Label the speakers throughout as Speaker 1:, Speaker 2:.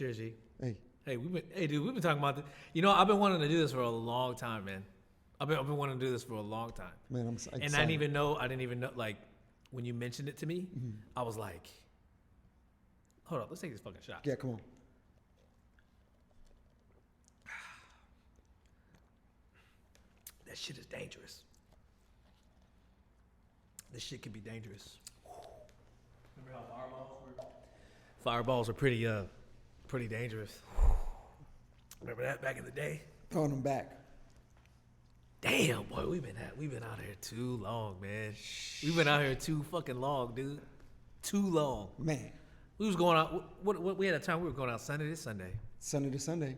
Speaker 1: Cheers, G.
Speaker 2: Hey.
Speaker 1: Hey, dude, we've been talking about this. You know, I've been wanting to do this for a long time, man. I've been wanting to do this for a long time.
Speaker 2: Man, I'm excited.
Speaker 1: And I didn't even know, like, when you mentioned it to me, I was like, hold up, let's take this fucking shot.
Speaker 2: Yeah, come on.
Speaker 1: That shit is dangerous. This shit can be dangerous. Remember how fireballs were? Fireballs are pretty dangerous. Remember that back in the day?
Speaker 2: Throwing them back.
Speaker 1: Damn, boy, we've been out here too long, man. We've been out here too fucking long, dude. Too long.
Speaker 2: Man.
Speaker 1: We was going out. What we had a time we were going out Sunday to Sunday.
Speaker 2: Sunday to Sunday.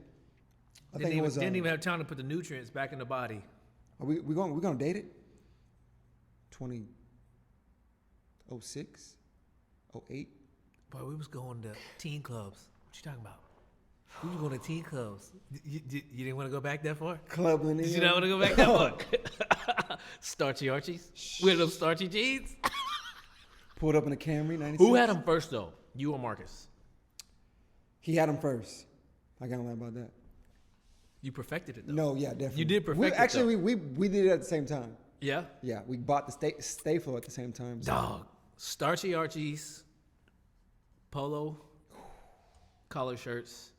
Speaker 1: Didn't even have time to put the nutrients back in the body.
Speaker 2: Are we gonna date it? 2006, 08.
Speaker 1: Boy, we was going to teen clubs. What you talking about? We was going to teen clubs. You didn't want to go back that far?
Speaker 2: Clubbing.
Speaker 1: Did you not want to go back that far? Starchy Archies? With them starchy jeans?
Speaker 2: Pulled up in a Camry, 96.
Speaker 1: Who had them first, though? You or Marcus?
Speaker 2: He had them first. I can't lie about that.
Speaker 1: You perfected it, though.
Speaker 2: No, yeah, definitely.
Speaker 1: You did perfect it,
Speaker 2: actually, we did it at the same time.
Speaker 1: Yeah?
Speaker 2: Yeah, we bought the stay flow at the same time. So.
Speaker 1: Dog. Starchy Archies, polo, collar shirts,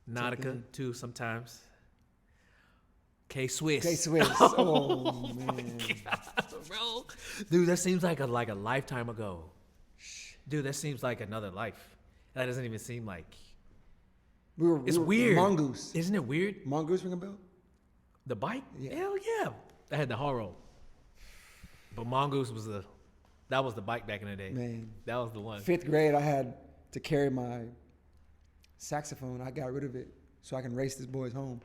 Speaker 1: Nautica, too, sometimes. K-Swiss.
Speaker 2: K-Swiss. Oh, man.
Speaker 1: God, bro. Dude, that seems like a lifetime ago. Dude, that seems like another life. That doesn't even seem like... It's weird.
Speaker 2: Mongoose.
Speaker 1: Isn't it weird?
Speaker 2: Mongoose ring a bell?
Speaker 1: The bike?
Speaker 2: Yeah.
Speaker 1: Hell yeah. I had the Haro. But Mongoose was the bike back in the day.
Speaker 2: Man.
Speaker 1: That was the one.
Speaker 2: 5th grade, I had to carry my saxophone. I got rid of it so I can race this boys home.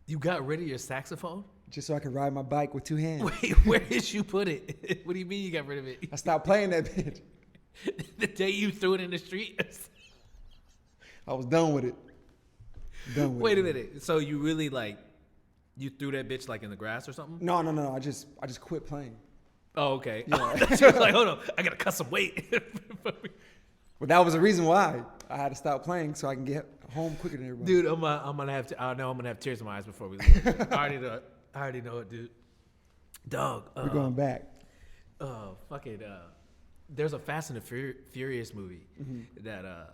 Speaker 1: You got rid of your saxophone?
Speaker 2: Just so I could ride my bike with 2 hands.
Speaker 1: Wait, where did you put it? What do you mean you got rid of it?
Speaker 2: I stopped playing that bitch.
Speaker 1: The day you threw it in the street?
Speaker 2: I was done with it.
Speaker 1: Wait a minute. So you really you threw that bitch in the grass or something?
Speaker 2: No. I just quit playing.
Speaker 1: Oh, okay.
Speaker 2: Yeah.
Speaker 1: She was like, hold on, I gotta cut some weight.
Speaker 2: But that was the reason why I had to stop playing so I can get home quicker than everybody.
Speaker 1: Dude, I'm gonna have tears in my eyes before we leave. I already know it, dude. Dog.
Speaker 2: We're going back.
Speaker 1: There's a Fast and the Furious movie that I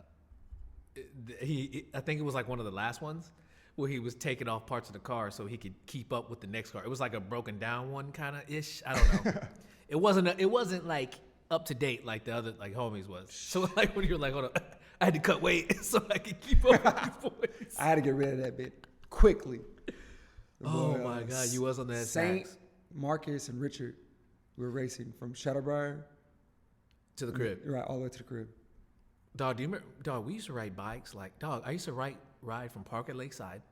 Speaker 1: think it was one of the last ones where he was taking off parts of the car so he could keep up with the next car. It was like a broken down one kind of ish. I don't know. It wasn't up to date like the other homies was. So when you're hold on, I had to cut weight so I could keep up with these boys.
Speaker 2: I had to get rid of that bit quickly.
Speaker 1: Oh my God, you was on that
Speaker 2: Saint,
Speaker 1: sax.
Speaker 2: Marcus, and Richard were racing from Shadowbriar
Speaker 1: to the crib.
Speaker 2: Right, all the way to the crib.
Speaker 1: Dog, do you remember? Dog, we used to ride bikes I used to ride from Park at Lakeside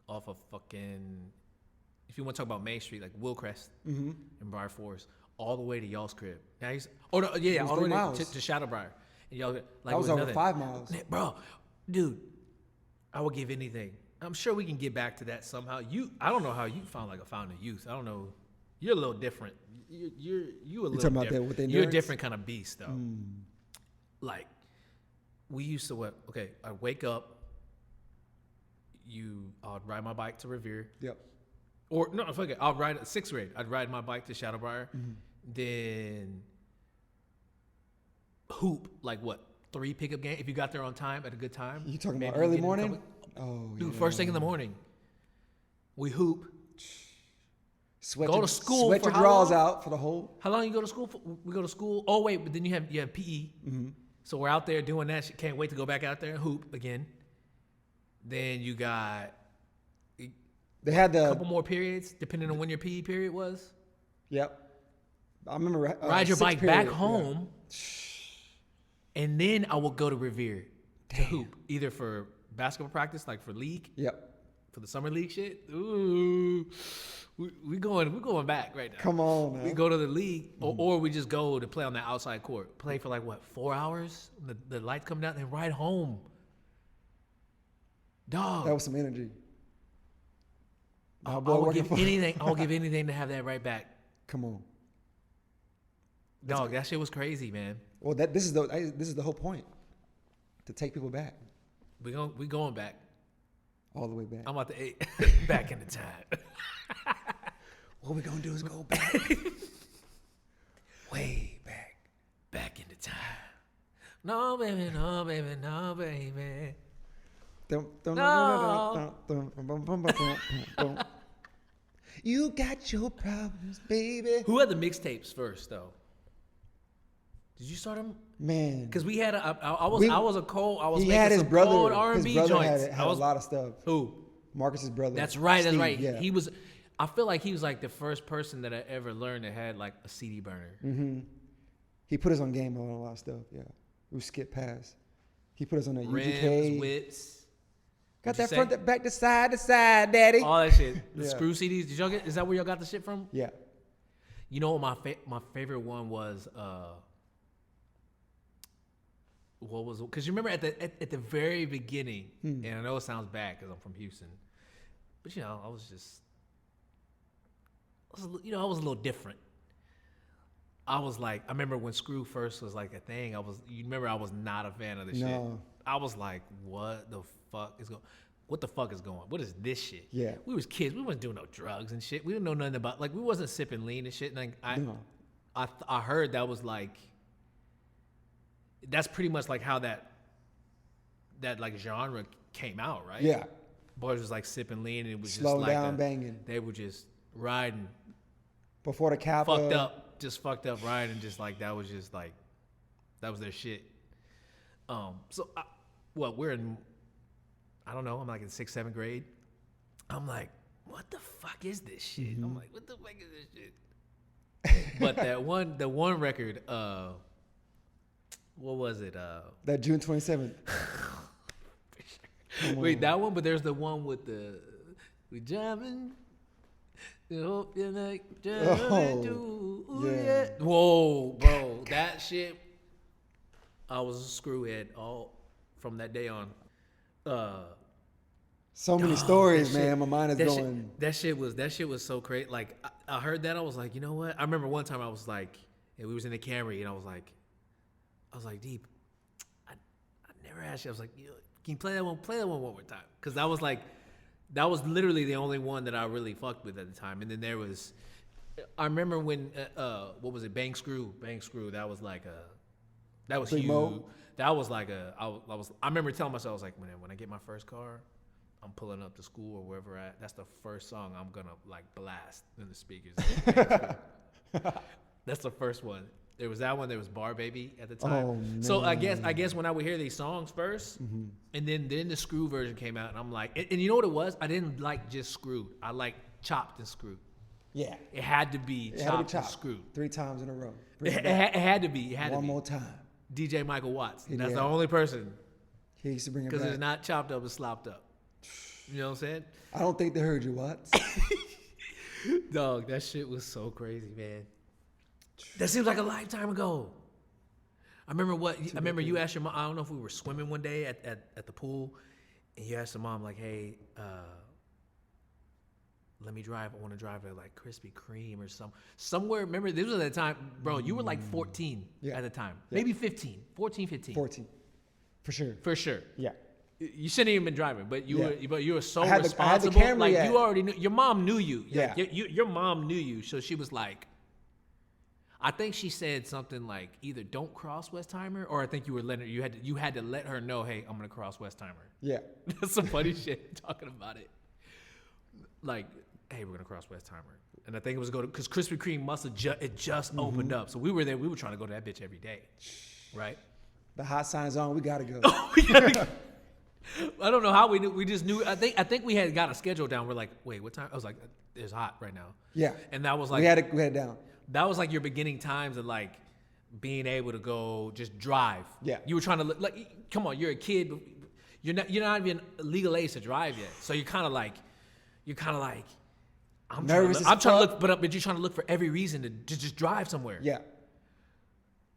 Speaker 1: off of fucking, if you want to talk about Main Street, Willcrest and Briar Forest, all the way to y'all's crib. Now all the way to Shadowbriar. And y'all
Speaker 2: that was over 5 miles.
Speaker 1: Bro, dude, I would give anything. I'm sure we can get back to that somehow. I don't know how you found a fountain of youth. I don't know. You're a little different. You're a little
Speaker 2: talking about
Speaker 1: different.
Speaker 2: that with the
Speaker 1: You're a
Speaker 2: endurance?
Speaker 1: different kind of beast, though. We used to I'd wake up. I'd ride my bike to Revere.
Speaker 2: Yep.
Speaker 1: Or no, fuck it. I'll ride 6th grade. I'd ride my bike to Shadowbriar. Then hoop 3 pickup game if you got there on time at a good time.
Speaker 2: You talking about early morning?
Speaker 1: Dude, first thing in the morning. We hoop.
Speaker 2: Go to school. Sweat your draws out for the whole.
Speaker 1: How long you go to school for? We go to school. Oh wait, but then you have PE. So we're out there doing that shit. Can't wait to go back out there and hoop again. Then you got
Speaker 2: they had
Speaker 1: a couple more periods depending on when your PE period was.
Speaker 2: Yep. I remember
Speaker 1: ride your bike
Speaker 2: period.
Speaker 1: back home. Yeah. And then I will go to Revere to hoop, either for basketball practice, for league.
Speaker 2: Yep.
Speaker 1: For the summer league shit. Ooh. We're going back right now.
Speaker 2: Come on, man.
Speaker 1: We go to the league, or we just go to play on the outside court. Play for 4 hours. The lights come down, and ride home. Dog.
Speaker 2: That was some energy.
Speaker 1: I will give anything. I'll give anything to have that right back.
Speaker 2: Come on.
Speaker 1: Dog, that shit was crazy, man.
Speaker 2: Well, this is the whole point. To take people back.
Speaker 1: We going back.
Speaker 2: All the way back.
Speaker 1: I'm about to back in the time.
Speaker 2: What we gonna do is go back. Way back.
Speaker 1: Back in the time. No, baby, no, baby, no, baby.
Speaker 2: You got your problems, baby.
Speaker 1: Who had the mixtapes first, though? Did you start them?
Speaker 2: Man,
Speaker 1: Because we had I was
Speaker 2: he
Speaker 1: making
Speaker 2: had his
Speaker 1: some
Speaker 2: brother.
Speaker 1: cold R&B
Speaker 2: his brother
Speaker 1: joints.
Speaker 2: had a lot of stuff.
Speaker 1: Who?
Speaker 2: Marcus's brother.
Speaker 1: That's right.
Speaker 2: Steve,
Speaker 1: That's right.
Speaker 2: Yeah.
Speaker 1: He was. I feel like he was like the first person that I ever learned that had like a CD burner.
Speaker 2: Mm-hmm. He put us on game on a lot of stuff. Yeah, we skip past. He put us on that
Speaker 1: Rims,
Speaker 2: UGK.
Speaker 1: whips.
Speaker 2: Got
Speaker 1: What'd you
Speaker 2: that
Speaker 1: say?
Speaker 2: front, that back, to side, daddy.
Speaker 1: All that shit. The
Speaker 2: Yeah.
Speaker 1: screw CDs. Did y'all get? Is that where y'all got the shit from?
Speaker 2: Yeah.
Speaker 1: You know what my favorite one was. What was? Because you remember at the very beginning, and I know it sounds bad because I'm from Houston, but I was a little different. I was like, I remember when Screw first was like a thing. You remember I was not a fan of the shit. I was like, what the fuck is going? What the fuck is going? What is this shit?
Speaker 2: Yeah.
Speaker 1: We was kids. We wasn't doing no drugs and shit. We didn't know nothing about we wasn't sipping lean and shit. And I heard that was like. That's pretty much like how that like genre came out, right?
Speaker 2: Yeah.
Speaker 1: Boys was like sipping lean and it was
Speaker 2: Slow
Speaker 1: just like
Speaker 2: down, banging.
Speaker 1: They were just riding.
Speaker 2: Before the Kappa.
Speaker 1: Fucked up riding, and just like that was their shit. So we're in, I don't know, I'm like in 6th, 7th grade. I'm like, what the fuck is this shit?
Speaker 2: Mm-hmm.
Speaker 1: I'm like, what the fuck is this shit? But the one record, what was it?
Speaker 2: That June 27th.
Speaker 1: Wait, that one? But there's the one with we jamming. I hope you like jamming too. Yeah. Whoa, bro, that shit. I was a screwhead all from that day on.
Speaker 2: So many stories,
Speaker 1: that
Speaker 2: man.
Speaker 1: shit-
Speaker 2: My mind is
Speaker 1: that
Speaker 2: going.
Speaker 1: That shit was so crazy. Like I heard that, I was like, you know what? I remember one time I was like, we was in the Camry, and I was like, Deep, I never asked you. I was like, can you play that one? Play that one more time, because that was literally the only one that I really fucked with at the time. And then there was, I remember when what was it? Bang Screw. That was like that was
Speaker 2: Big
Speaker 1: huge.
Speaker 2: Mo?
Speaker 1: That was like I remember telling myself, I was like, when I get my first car, I'm pulling up to school or wherever that's the first song I'm gonna like blast in the speakers. That's the first one. There was that one. There was Bar Baby at the time.
Speaker 2: Oh,
Speaker 1: so I
Speaker 2: man.
Speaker 1: guess when I would hear these songs 1st, and then the Screw version came out, and I'm like, and you know what it was? I didn't like just Screwed. I liked Chopped and Screwed.
Speaker 2: Yeah.
Speaker 1: It had to be Chopped and Screwed.
Speaker 2: 3 times in a row.
Speaker 1: It had to be. It had to
Speaker 2: One
Speaker 1: be.
Speaker 2: more time.
Speaker 1: DJ Michael Watts. That's
Speaker 2: Yeah.
Speaker 1: the only person,
Speaker 2: He used to bring it
Speaker 1: because
Speaker 2: back.
Speaker 1: it's not chopped up, it's slopped up. You know what I'm saying?
Speaker 2: I don't think they heard you, Watts.
Speaker 1: Dog, that shit was so crazy, man. That seems like a lifetime ago. I remember you asked your mom, I don't know if we were swimming one day at the pool, and you asked your mom, like, hey, let me drive. I want to drive to like Krispy Kreme or somewhere. Remember, this was at the time, bro, you were like 14
Speaker 2: Yeah.
Speaker 1: at the time.
Speaker 2: Yeah.
Speaker 1: Maybe 15. 14, 15.
Speaker 2: 14. For sure.
Speaker 1: For sure.
Speaker 2: Yeah.
Speaker 1: You shouldn't even been driving, but you were so
Speaker 2: I had the
Speaker 1: responsible.
Speaker 2: camera
Speaker 1: like
Speaker 2: yet.
Speaker 1: you already knew. Your mom knew you.
Speaker 2: Yeah.
Speaker 1: Your mom knew you, so she was like, I think she said something like either don't cross Westheimer, or I think you had to let her know, hey, I'm gonna cross Westheimer.
Speaker 2: Yeah.
Speaker 1: That's some funny shit talking about it. Like, hey, we're gonna cross Westheimer, and I think it was because Krispy Kreme must have just opened up, so we were there. We were trying to go to that bitch every day, right?
Speaker 2: The hot sign is on. We gotta go.
Speaker 1: I don't know how we knew. We just knew. I think we had got a schedule down. We're like, wait, what time? I was like, it's hot right now.
Speaker 2: Yeah.
Speaker 1: And that was like
Speaker 2: we had it down.
Speaker 1: That was like your beginning times of like being able to go just drive.
Speaker 2: Yeah.
Speaker 1: You were trying to like, come on, you're a kid, but you're not even legal age to drive yet. So you're kind of like, I'm
Speaker 2: Nervous
Speaker 1: trying to
Speaker 2: as
Speaker 1: look, but you're trying to look for every reason to just drive somewhere.
Speaker 2: Yeah.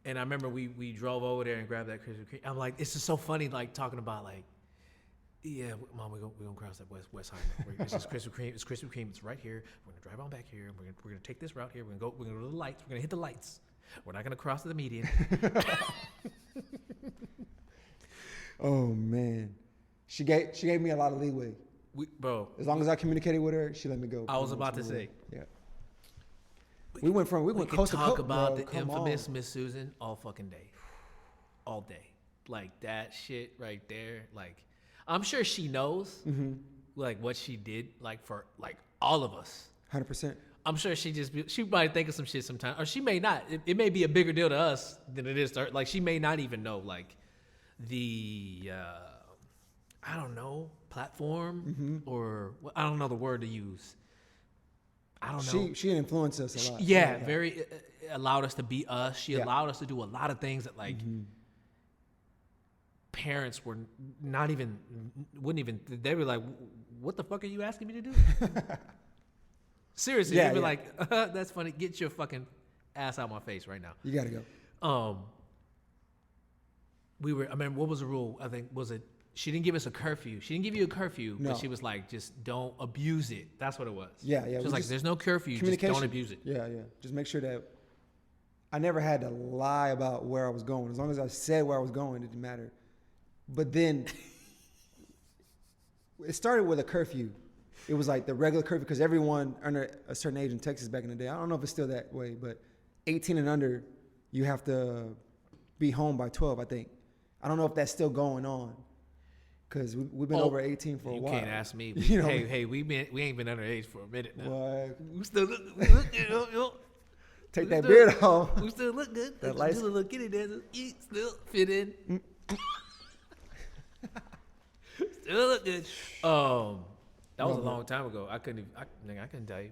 Speaker 1: And I remember we drove over there and grabbed that Krispy Kreme. I'm like, it's just so funny, like talking about like, yeah, Mom, we're gonna cross that Westheimer. This is Krispy Kreme. It's Krispy Kreme. It's right here. We're gonna drive on back here. We're gonna take this route here. We're gonna go to the lights. We're gonna hit the lights. We're not gonna cross to the median.
Speaker 2: Oh man. She gave me a lot of leeway.
Speaker 1: Bro.
Speaker 2: As long as I communicated with her, she let me go.
Speaker 1: I was about to say.
Speaker 2: Yeah. We went coast to coast.
Speaker 1: Talk about
Speaker 2: bro.
Speaker 1: the infamous Miss Susan all fucking day. All day. Like that shit right there. Like, I'm sure she knows like what she did like for like all of us.
Speaker 2: 100%.
Speaker 1: I'm sure she might think of some shit sometime, or she may not. It may be a bigger deal to us than it is to her. Like, she may not even know like the I don't know, platform or I don't know the word to use. I don't know.
Speaker 2: She influenced us a lot.
Speaker 1: Yeah, very allowed us to be us. She allowed us to do a lot of things that like parents were not even wouldn't even. They were like, "What the fuck are you asking me to do?" Seriously, they'd be like, "That's funny. Get your fucking ass out my face right now."
Speaker 2: You gotta go.
Speaker 1: I mean, what was the rule? I think was it. She didn't give us a curfew. She didn't give you a curfew,
Speaker 2: No.
Speaker 1: but she was like, just don't abuse it. That's what it was.
Speaker 2: Yeah.
Speaker 1: She was like, there's no curfew, just don't abuse it.
Speaker 2: Yeah. Just make sure that I never had to lie about where I was going. As long as I said where I was going, it didn't matter. But then it started with a curfew. It was like the regular curfew because everyone under a certain age in Texas back in the day, I don't know if it's still that way, but 18 and under, you have to be home by 12, I think. I don't know if that's still going on. Because we've been over 18 for a while.
Speaker 1: You can't ask me.
Speaker 2: You know,
Speaker 1: hey, we ain't been underage for a minute now.
Speaker 2: What?
Speaker 1: We still look
Speaker 2: Take that beard off.
Speaker 1: We still look good.
Speaker 2: That
Speaker 1: Just a little kitty dancer. Still fit in. Still look good. That was a long time ago. I couldn't tell you.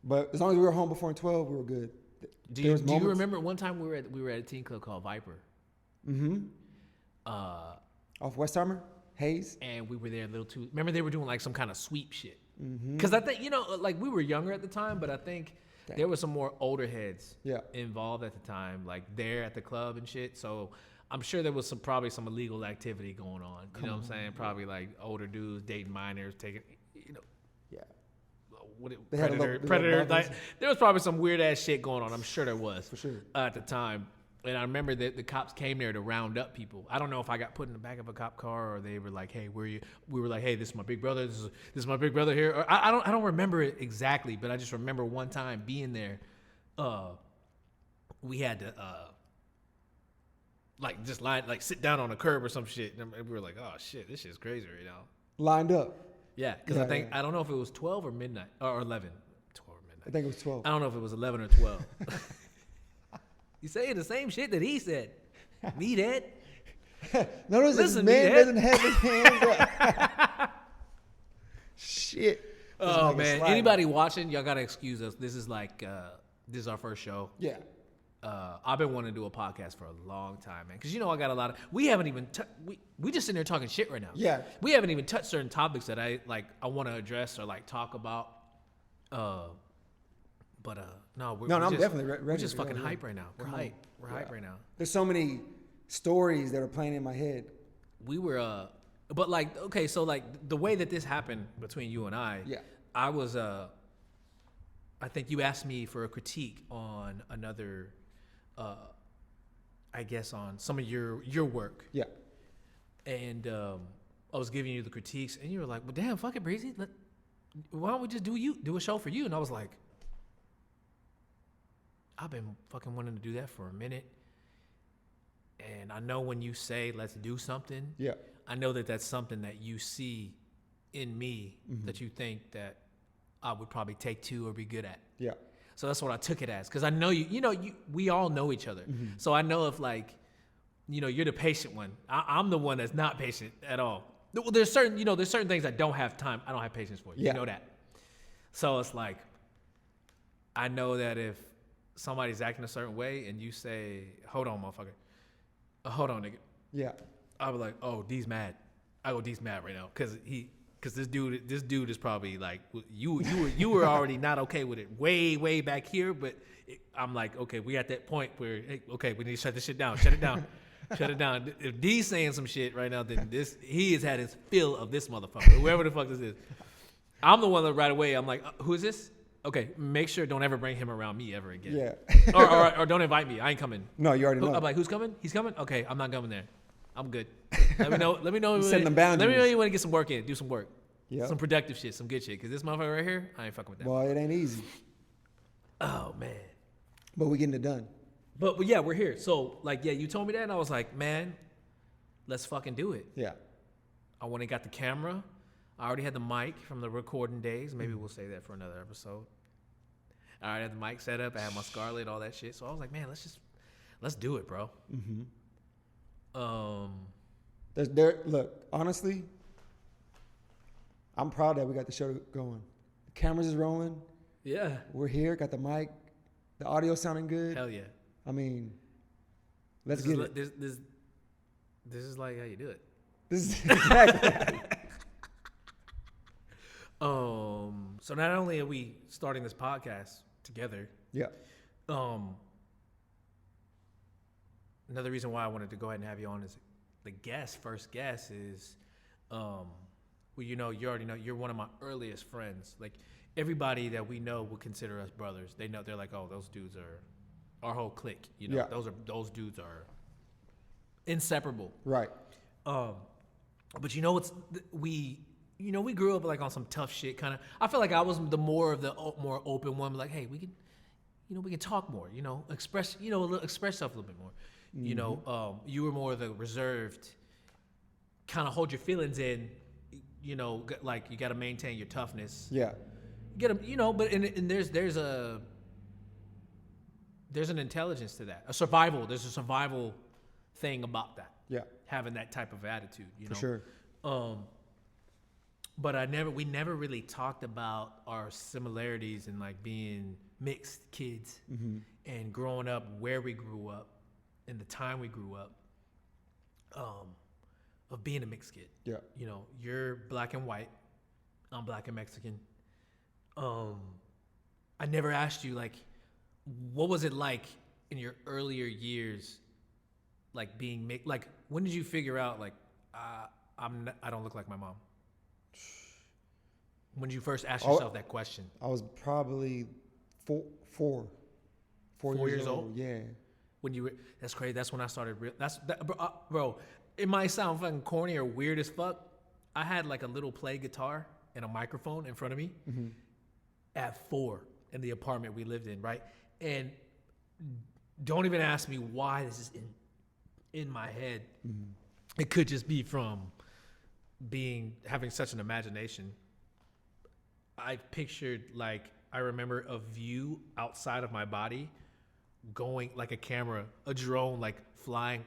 Speaker 2: But as long as we were home before 12, we were good.
Speaker 1: Do you remember one time we were at a teen club called Viper?
Speaker 2: Mm-hmm. Off Westheimer? Hayes?
Speaker 1: And we were there a little too. Remember they were doing like some kind of sweep shit. Because I think, like we were younger at the time, but I think there were some more older heads involved at the time, like there at the club and shit. So I'm sure there was probably some illegal activity going on. You know what I'm saying? Probably like older dudes dating minors, taking, predator. Like, there was probably some weird ass shit going on. I'm sure there was.
Speaker 2: For sure.
Speaker 1: At the time. And I remember that the cops came there to round up people. I don't know if I got put in the back of a cop car or they were like, "Hey, where are you?" We were like, "Hey, this is my big brother. This is my big brother here." Or I don't remember it exactly, but I just remember one time being there. We had to sit down on a curb or some shit, and we were like, "Oh shit, this shit's crazy right now."
Speaker 2: Lined up.
Speaker 1: Yeah, because I don't know if it was 12 or midnight or 11. 12 or midnight.
Speaker 2: I think it was 12.
Speaker 1: I don't know if it was 11 or 12. You saying the same shit that he said. Meathead.
Speaker 2: Notice this man doesn't have his hands up. Shit.
Speaker 1: Oh, man. Anybody watching, y'all got to excuse us. This is this is our first show.
Speaker 2: Yeah.
Speaker 1: I've been wanting to do a podcast for a long time, man. Because, I got a lot of... We haven't even... we just sitting there talking shit right now.
Speaker 2: Yeah.
Speaker 1: We haven't even touched certain topics that I want to address or, talk about. I'm
Speaker 2: definitely ready.
Speaker 1: We're just fucking hype right now. We're hype. We're hype right now.
Speaker 2: There's so many stories that are playing in my head.
Speaker 1: We were, the way that this happened between you and I, I was, I think you asked me for a critique on another, on some of your work.
Speaker 2: Yeah.
Speaker 1: And I was giving you the critiques, and you were like, "Well, damn, fuck it, Breezy. Why don't we just do a show for you?" And I was like, I've been fucking wanting to do that for a minute. And I know when you say, let's do something, I know that that's something that you see in me that you think that I would probably take to or be good at.
Speaker 2: Yeah.
Speaker 1: So that's what I took it as. Because I know we all know each other. So I know if you're the patient one. I'm the one that's not patient at all. Well, there's certain things I don't have time. I don't have patience for. You know that. So it's like, I know that if somebody's acting a certain way and you say, "Hold on, motherfucker. Hold on, nigga." Yeah. I'll be like, "Oh, D's mad." I go, "D's mad right now." Cause this dude is probably like, you were already not okay with it way back here. But I'm like, okay, we at that point where, hey, okay, we need to shut this shit down. Shut it down. Shut it down. If D's saying some shit right now, then he has had his fill of this motherfucker, whoever the fuck this is. I'm the one that right away, I'm like, who is this? Okay, make sure don't ever bring him around me ever again. Yeah. or don't invite me. I ain't coming.
Speaker 2: No, you already know.
Speaker 1: I'm like, who's coming? He's coming? Okay, I'm not coming there. I'm good. Let me know. Let me know.
Speaker 2: Setting them
Speaker 1: Let me know
Speaker 2: boundaries.
Speaker 1: you want to get some work in. Do some work.
Speaker 2: Yep.
Speaker 1: Some productive shit. Some good shit. Because this motherfucker right here, I ain't fucking with that.
Speaker 2: Well, it ain't easy,
Speaker 1: Oh man.
Speaker 2: but we getting it done.
Speaker 1: But yeah, we're here. So like, yeah, you told me that, and I was like, man, let's fucking do it.
Speaker 2: Yeah.
Speaker 1: I went and got the camera. I already had the mic from the recording days. Maybe we'll save that for another episode. I already had the mic set up. I had my Scarlett, all that shit. So I was like, man, let's do it, bro.
Speaker 2: Look, honestly, I'm proud that we got the show going. The cameras is rolling.
Speaker 1: Yeah.
Speaker 2: We're here. Got the mic. The audio sounding good.
Speaker 1: Hell yeah.
Speaker 2: I mean, let's get it.
Speaker 1: This is like how you do it.
Speaker 2: This is exactly.
Speaker 1: So not only are we starting this podcast together,
Speaker 2: Yeah.
Speaker 1: Another reason why I wanted to go ahead and have you on is the first guest is, well, you already know, you're one of my earliest friends. Like everybody that we know would consider us brothers. They know, they're like, oh, those dudes are our whole clique.
Speaker 2: Yeah.
Speaker 1: Those dudes are inseparable.
Speaker 2: Right.
Speaker 1: But we grew up like on some tough shit kind of. I feel like I was the more more open one, like, hey, we can talk more, express yourself a little bit more. You were more the reserved, kind of hold your feelings in, like you got to maintain your toughness.
Speaker 2: Yeah.
Speaker 1: But there's an intelligence to that, there's a survival thing about that.
Speaker 2: Yeah.
Speaker 1: Having that type of attitude,
Speaker 2: For sure.
Speaker 1: But we never really talked about our similarities in like being mixed kids and growing up where we grew up and the time we grew up, of being a mixed kid.
Speaker 2: Yeah.
Speaker 1: You're black and white, I'm black and Mexican. I never asked you, like, what was it like in your earlier years, like being mixed? Like, when did you figure out, like, I don't look like my mom? When did you first ask yourself that question?
Speaker 2: I was probably four years old. Yeah.
Speaker 1: That's crazy. That's when I started. Bro. It might sound fucking corny or weird as fuck. I had like a little play guitar and a microphone in front of me at 4 in the apartment we lived in, right? And don't even ask me why this is in my head. It could just be from having such an imagination. I pictured, like, I remember a view outside of my body going like a camera, a drone, like flying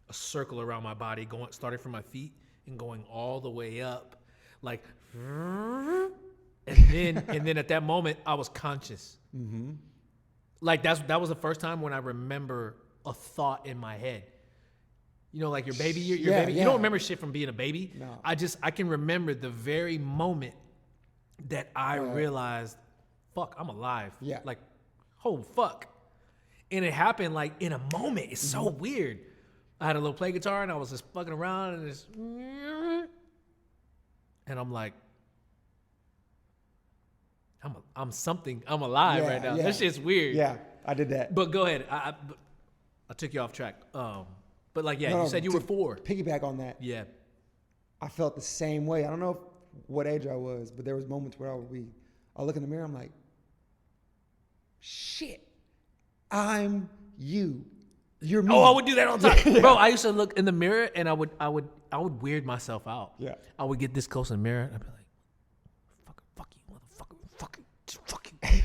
Speaker 1: a circle around my body, starting from my feet and going all the way up, like, and then at that moment I was conscious. Like that was the first time when I remember a thought in my head. Like your baby, your baby.
Speaker 2: Yeah.
Speaker 1: You don't remember shit from being a baby.
Speaker 2: No.
Speaker 1: I can remember the very moment that I realized, fuck, I'm alive.
Speaker 2: Yeah.
Speaker 1: Like, oh fuck. And it happened like in a moment. It's so weird. I had a little play guitar and I was just fucking around and I'm like, I'm something. I'm alive right now.
Speaker 2: Yeah.
Speaker 1: That shit's weird.
Speaker 2: Yeah, I did that.
Speaker 1: But go ahead. I took you off track. But like, yeah, you said you were 4.
Speaker 2: Piggyback on that.
Speaker 1: Yeah.
Speaker 2: I felt the same way. I don't know what age I was, but there was moments where I look in the mirror, I'm like, shit, I'm you. You're me.
Speaker 1: Oh, I would do that all the time. Bro, I used to look in the mirror and I would weird myself out.
Speaker 2: Yeah.
Speaker 1: I would get this close in the mirror and I'd be like, fuck you, motherfucker, fuck you.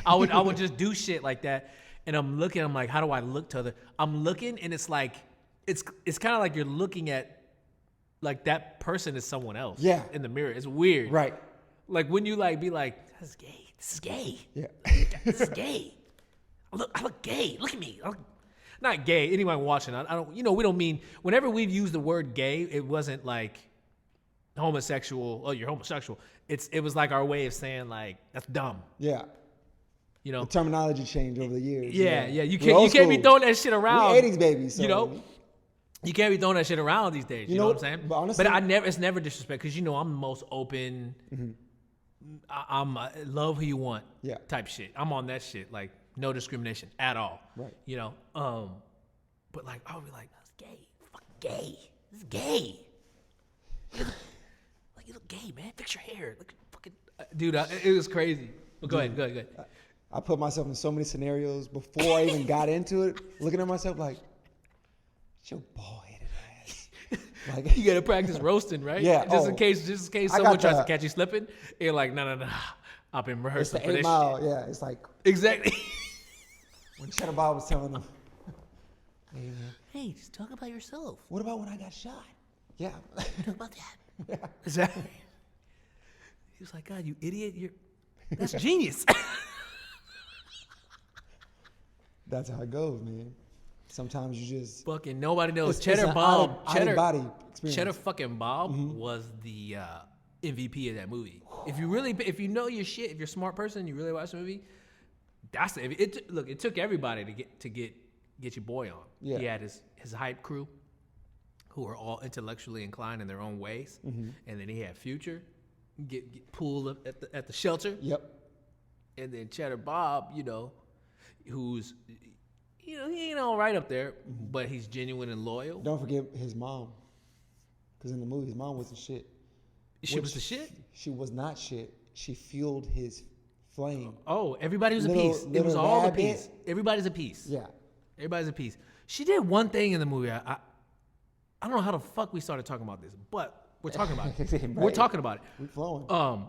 Speaker 1: I would just do shit like that. And I'm like, how do I look to other? I'm looking and it's like, it's kind of like you're looking at, like, that person is someone else.
Speaker 2: Yeah.
Speaker 1: In the mirror. It's weird.
Speaker 2: Right.
Speaker 1: Like when you like be like, this is gay.
Speaker 2: Yeah.
Speaker 1: This is gay. I look gay. Look at me. Not gay. Anyone watching, I don't. We don't mean. Whenever we've used the word gay, it wasn't like homosexual. Oh, you're homosexual. It was like our way of saying, like, that's dumb.
Speaker 2: Yeah. The terminology changed over the years.
Speaker 1: Yeah. You can't be throwing that shit around.
Speaker 2: We're 80s babies. So.
Speaker 1: You can't be throwing that shit around these days. You know what I'm saying?
Speaker 2: But honestly,
Speaker 1: it's never disrespect because I'm the most open. I'm love who you want.
Speaker 2: Yeah.
Speaker 1: Type shit. I'm on that shit. Like, no discrimination at all.
Speaker 2: Right.
Speaker 1: But like, I would be like, that's gay. Fucking gay. This is gay. You look gay, man. Fix your hair. Look fucking dude. It was crazy. But go ahead.
Speaker 2: I put myself in so many scenarios before I even got into it, looking at myself like, your bald-headed ass. Like,
Speaker 1: you gotta practice roasting, right?
Speaker 2: Yeah.
Speaker 1: Just in case someone tries to catch you slipping, you're like, no. I've been rehearsing
Speaker 2: it's
Speaker 1: for
Speaker 2: the 8
Speaker 1: this
Speaker 2: Mile.
Speaker 1: shit.
Speaker 2: Yeah, it's like
Speaker 1: Exactly.
Speaker 2: when Cheddar Bob was telling him,
Speaker 1: Hey, just talk about yourself.
Speaker 2: what about when I got shot? Yeah.
Speaker 1: Talk about that. Yeah. Exactly. He was like, God, you idiot. That's genius.
Speaker 2: That's how it goes, man. Sometimes you just
Speaker 1: Fucking nobody knows.
Speaker 2: it's
Speaker 1: Cheddar
Speaker 2: an
Speaker 1: Bob.
Speaker 2: out-of-body experience.
Speaker 1: Cheddar fucking Bob was the MVP of that movie. If you know your shit, if you're a smart person, you really watch the movie. That's it took everybody to get your boy on.
Speaker 2: Yeah.
Speaker 1: He had his hype crew, who were all intellectually inclined in their own ways, and then he had Future get pulled at the shelter.
Speaker 2: Yep.
Speaker 1: And then Cheddar Bob, who's he ain't all right up there, but he's genuine and loyal.
Speaker 2: Don't forget his mom, because in the movie his mom wasn't shit.
Speaker 1: She was the shit.
Speaker 2: She was not shit. She fueled his flame.
Speaker 1: Oh, everybody was a piece. It was all a piece. Everybody's a piece.
Speaker 2: Yeah.
Speaker 1: Everybody's a piece. She did one thing in the movie. I don't know how the fuck we started talking about this, but we're talking about it.
Speaker 2: Right.
Speaker 1: We're talking about it.
Speaker 2: We're flowing.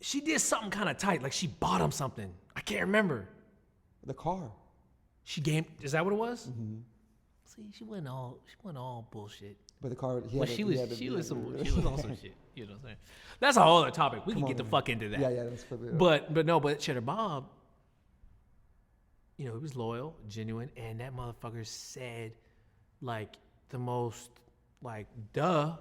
Speaker 1: She did something kind of tight, like she bought him something. I can't remember.
Speaker 2: The car.
Speaker 1: Is that what it was? Mm-hmm. See, she wasn't all bullshit.
Speaker 2: But the car.
Speaker 1: She was on some shit. You know what I'm saying? That's a whole other topic. We can get the fuck into that.
Speaker 2: Yeah, that's probably.
Speaker 1: But Cheddar Bob, he was loyal, genuine, and that motherfucker said, like, the most, like, duh,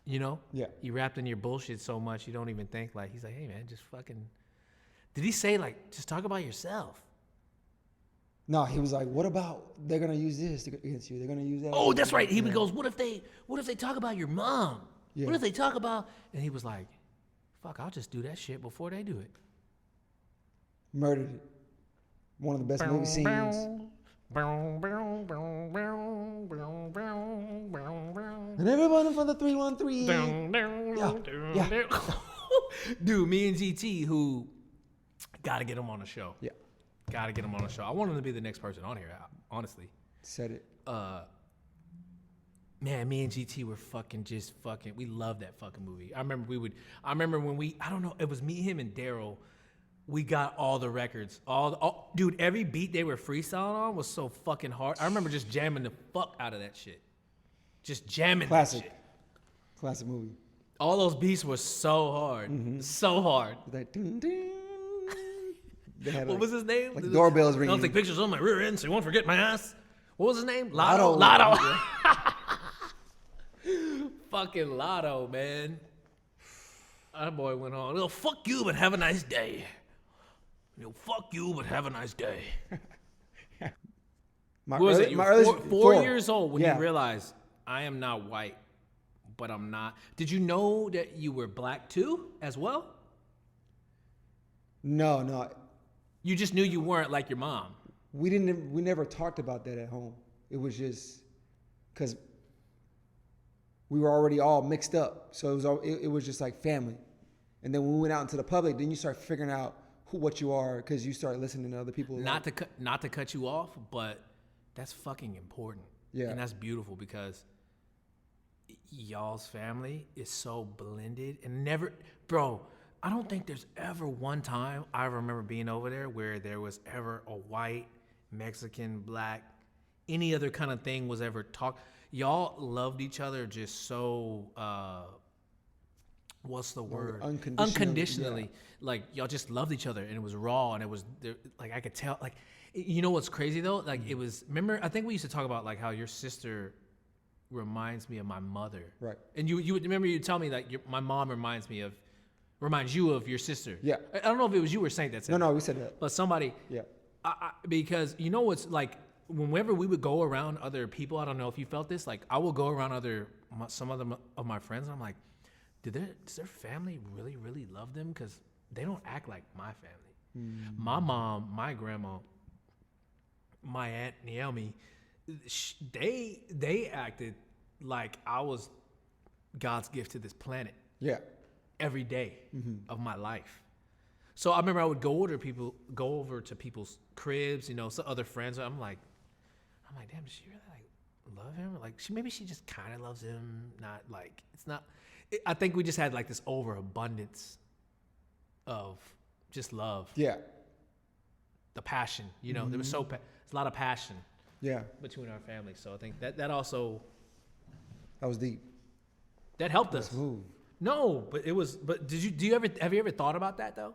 Speaker 1: Yeah. You wrapped in your bullshit so much you don't even think, like, he's like, hey, man, just fucking. Did he say, like, just talk about yourself?
Speaker 2: No, he was like, what about they're going to use this against you? They're going to use that.
Speaker 1: Oh, that's right. He goes, what if they talk about your mom?
Speaker 2: Yeah.
Speaker 1: What if they talk about, and he was like, fuck, I'll just do that shit before they do it.
Speaker 2: Murdered it. One of the best movie scenes. And everyone for the 313. Yeah.
Speaker 1: Dude, me and GT, who gotta get him on the show.
Speaker 2: Yeah.
Speaker 1: Gotta get him on the show. I want him to be the next person on here, honestly.
Speaker 2: Said it.
Speaker 1: Man, me and GT were we loved that fucking movie. I remember when I don't know, it was me, him, and Daryl. We got all the records. Dude, every beat they were freestyling on was so fucking hard. I remember just jamming the fuck out of that shit. Just jamming that shit.
Speaker 2: Classic movie.
Speaker 1: All those beats were so hard. Mm-hmm. So hard.
Speaker 2: That ding, ding.
Speaker 1: What was his name?
Speaker 2: Like doorbells ringing.
Speaker 1: I'll take pictures on my rear end so you won't forget my ass. What was his name?
Speaker 2: Lotto.
Speaker 1: Fucking Lotto, man. That boy went on. Oh, fuck you, but have a nice day. Fuck you, but have a nice day. What was it? You were four years old when you realized, I am not white, but I'm not. Did you know that you were black too, as well?
Speaker 2: No.
Speaker 1: You just knew you weren't like your mom.
Speaker 2: We never talked about that at home. It was just because we were already all mixed up. So it was just like family. And then when we went out into the public, then you start figuring out what you are because you start listening to other people.
Speaker 1: Not to cut you off, but that's fucking important.
Speaker 2: Yeah.
Speaker 1: And that's beautiful because y'all's family is so blended and I don't think there's ever one time I remember being over there where there was ever a white, Mexican, black, any other kind of thing was ever talked. Y'all loved each other just so, what's the word? Unconditionally. Yeah. Like, y'all just loved each other and it was raw and it was, like, I could tell, like, you know what's crazy though? Like, it was, remember, I think we used to talk about, like, how your sister reminds me of my mother.
Speaker 2: Right.
Speaker 1: And you would remember you tell me, like, my mom reminds you of your sister.
Speaker 2: Yeah.
Speaker 1: I don't know if it was you or Saint that said that.
Speaker 2: No, we said that.
Speaker 1: But somebody.
Speaker 2: Yeah.
Speaker 1: Because you know what's like, whenever we would go around other people, I don't know if you felt this, like I will go around some of my friends and I'm like, does their family really, really love them? Because they don't act like my family. Mm-hmm. My mom, my grandma, my aunt Naomi, they acted like I was God's gift to this planet
Speaker 2: Yeah.
Speaker 1: every day of my life. So I remember I would go over to people's cribs, you know, some other friends. I'm like, damn, does she really like love him? Like maybe she just kind of loves him. Not like it's not. I think we just had like this overabundance of just love.
Speaker 2: Yeah.
Speaker 1: The passion, you know, there was there's a lot of passion.
Speaker 2: Yeah.
Speaker 1: Between our families. So I think that also
Speaker 2: That was deep.
Speaker 1: that helped
Speaker 2: That's
Speaker 1: us.
Speaker 2: smooth.
Speaker 1: No, but it was. But have you ever thought about that though?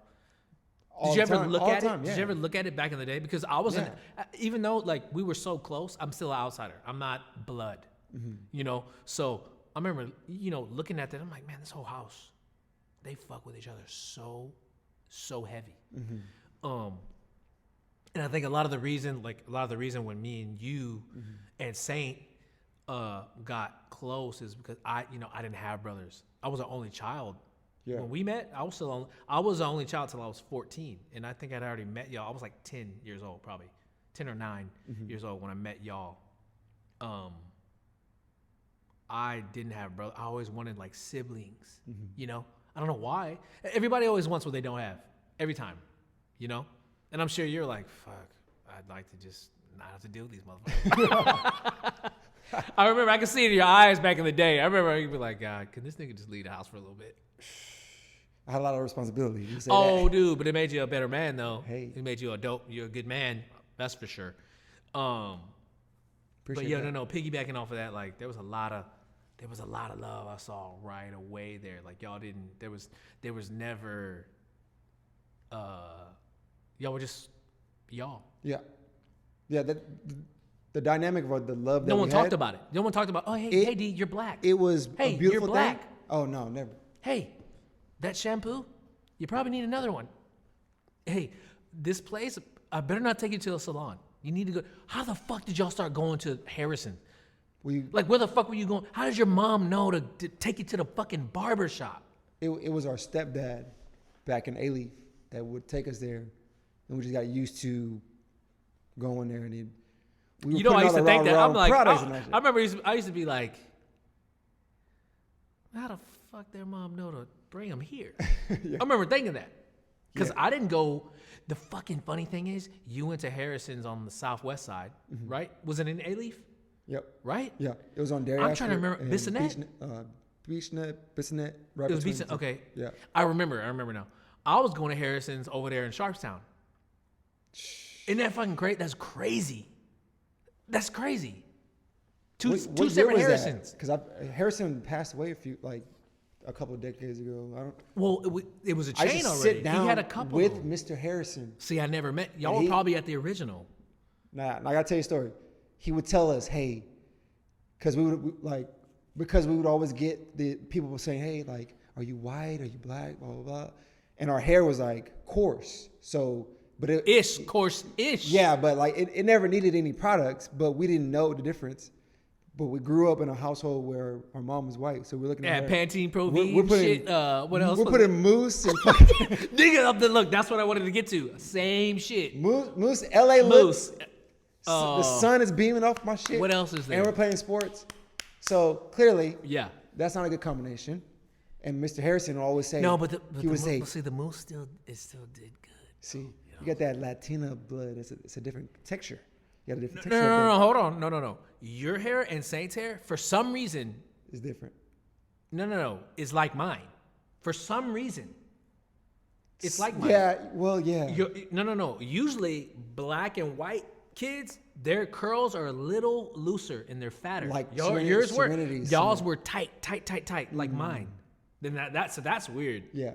Speaker 2: All
Speaker 1: Did you
Speaker 2: the
Speaker 1: ever
Speaker 2: time.
Speaker 1: look
Speaker 2: All
Speaker 1: at
Speaker 2: the
Speaker 1: it?
Speaker 2: time,
Speaker 1: Did you
Speaker 2: yeah.
Speaker 1: ever look at it back in the day? Because I wasn't, even though like we were so close, I'm still an outsider. I'm not blood, you know. So I remember, you know, looking at that. I'm like, man, this whole house, they fuck with each other so heavy. And I think a lot of the reason when me and you and Saint got close is because I didn't have brothers. I was the only child.
Speaker 2: Yeah.
Speaker 1: When we met, I was the only child till I was 14, and I think I'd already met y'all. I was like 10 years old, probably 10 or 9 years old when I met y'all. I didn't have brothers. I always wanted like siblings. You know, I don't know why. Everybody always wants what they don't have every time. You know, and I'm sure you're like, fuck, I'd like to just not have to deal with these motherfuckers. I remember I could see it in your eyes back in the day. I remember you'd be like, God, can this nigga just leave the house for a little bit?
Speaker 2: I had a lot of responsibility. You say
Speaker 1: Oh, dude, but it made you a better man, though.
Speaker 2: Hey.
Speaker 1: It made you you're a good man. That's for sure.
Speaker 2: Appreciate
Speaker 1: But yeah,
Speaker 2: that.
Speaker 1: no, piggybacking off of that, like there was a lot of love I saw right away there. Like y'all didn't, there was never, y'all were just y'all.
Speaker 2: Yeah. Yeah. The dynamic of the love that
Speaker 1: No
Speaker 2: we
Speaker 1: one
Speaker 2: had,
Speaker 1: talked about it. No one talked about, oh, hey, D, you're black.
Speaker 2: It was
Speaker 1: Hey,
Speaker 2: a beautiful
Speaker 1: you're black.
Speaker 2: thing. Oh, no, never.
Speaker 1: Hey, that shampoo, you probably need another one. Hey, this place, I better not take you to a salon. You need to go. How the fuck did y'all start going to Harrison? Like, where the fuck were you going? How did your mom know to take you to the fucking barber shop?
Speaker 2: It was our stepdad back in A-Leaf that would take us there, and we just got used to going there. And we were
Speaker 1: You know, I
Speaker 2: putting
Speaker 1: used
Speaker 2: all
Speaker 1: to
Speaker 2: the
Speaker 1: think that.
Speaker 2: raw
Speaker 1: I'm like,
Speaker 2: products and that shit.
Speaker 1: I remember I used to be like, how the fuck their mom know to bring them here?
Speaker 2: Yeah.
Speaker 1: I remember thinking that. Because
Speaker 2: Yeah.
Speaker 1: I didn't go. The fucking funny thing is, you went to Harrison's on the southwest side, right? Was it in A-Leaf?
Speaker 2: Yep.
Speaker 1: Right?
Speaker 2: Yeah. It was on Dairy.
Speaker 1: I'm trying to remember. Bissonnette?
Speaker 2: Bissonnette. Right
Speaker 1: It was
Speaker 2: between
Speaker 1: Beach.
Speaker 2: the two.
Speaker 1: Okay.
Speaker 2: Yeah.
Speaker 1: I remember now. I was going to Harrison's over there in Sharpstown. Isn't that fucking great? That's crazy. That's crazy. Two separate Harrisons.
Speaker 2: Because Harrison passed away a couple of decades ago.
Speaker 1: Well, it was a
Speaker 2: I used
Speaker 1: chain
Speaker 2: to
Speaker 1: already.
Speaker 2: sit down
Speaker 1: He had a couple
Speaker 2: with Mr. Harrison.
Speaker 1: See, I never met y'all.
Speaker 2: And
Speaker 1: Were probably at the original.
Speaker 2: Nah, I gotta tell you a story. He would tell us, hey, because we would always get the people were saying, hey, like, are you white? Are you black? Blah blah blah. And our hair was like coarse. So, but it
Speaker 1: Coarse-ish.
Speaker 2: Yeah, but like it never needed any products, but we didn't know the difference. But we grew up in a household where our mom was white, so we're looking at her.
Speaker 1: Pantene Pro V
Speaker 2: We're
Speaker 1: and
Speaker 2: putting-
Speaker 1: shit. What else?
Speaker 2: We're
Speaker 1: was
Speaker 2: putting
Speaker 1: it?
Speaker 2: mousse and fucking
Speaker 1: Nigga, up the look. That's what I wanted to get to. Same shit.
Speaker 2: mousse. LA
Speaker 1: Moose.
Speaker 2: looks. The sun is beaming off my shit.
Speaker 1: What else is there?
Speaker 2: And we're playing sports, so clearly
Speaker 1: Yeah.
Speaker 2: that's not a good combination. And Mr. Harrison will always say,
Speaker 1: No, but
Speaker 2: he would say,
Speaker 1: see, the moose still did good.
Speaker 2: see, you got that Latina blood. It's a different texture. You got a different
Speaker 1: No,
Speaker 2: texture.
Speaker 1: no, hold on. No. Your hair and Saint's hair, for some reason,
Speaker 2: It's different.
Speaker 1: no, is like mine. For some reason, it's like mine.
Speaker 2: Yeah, well, yeah.
Speaker 1: No. Usually, black and white kids, their curls are a little looser and they're fatter.
Speaker 2: Like
Speaker 1: yours were,
Speaker 2: Serenity's,
Speaker 1: y'all's were tight, like mine. Then that's weird.
Speaker 2: Yeah.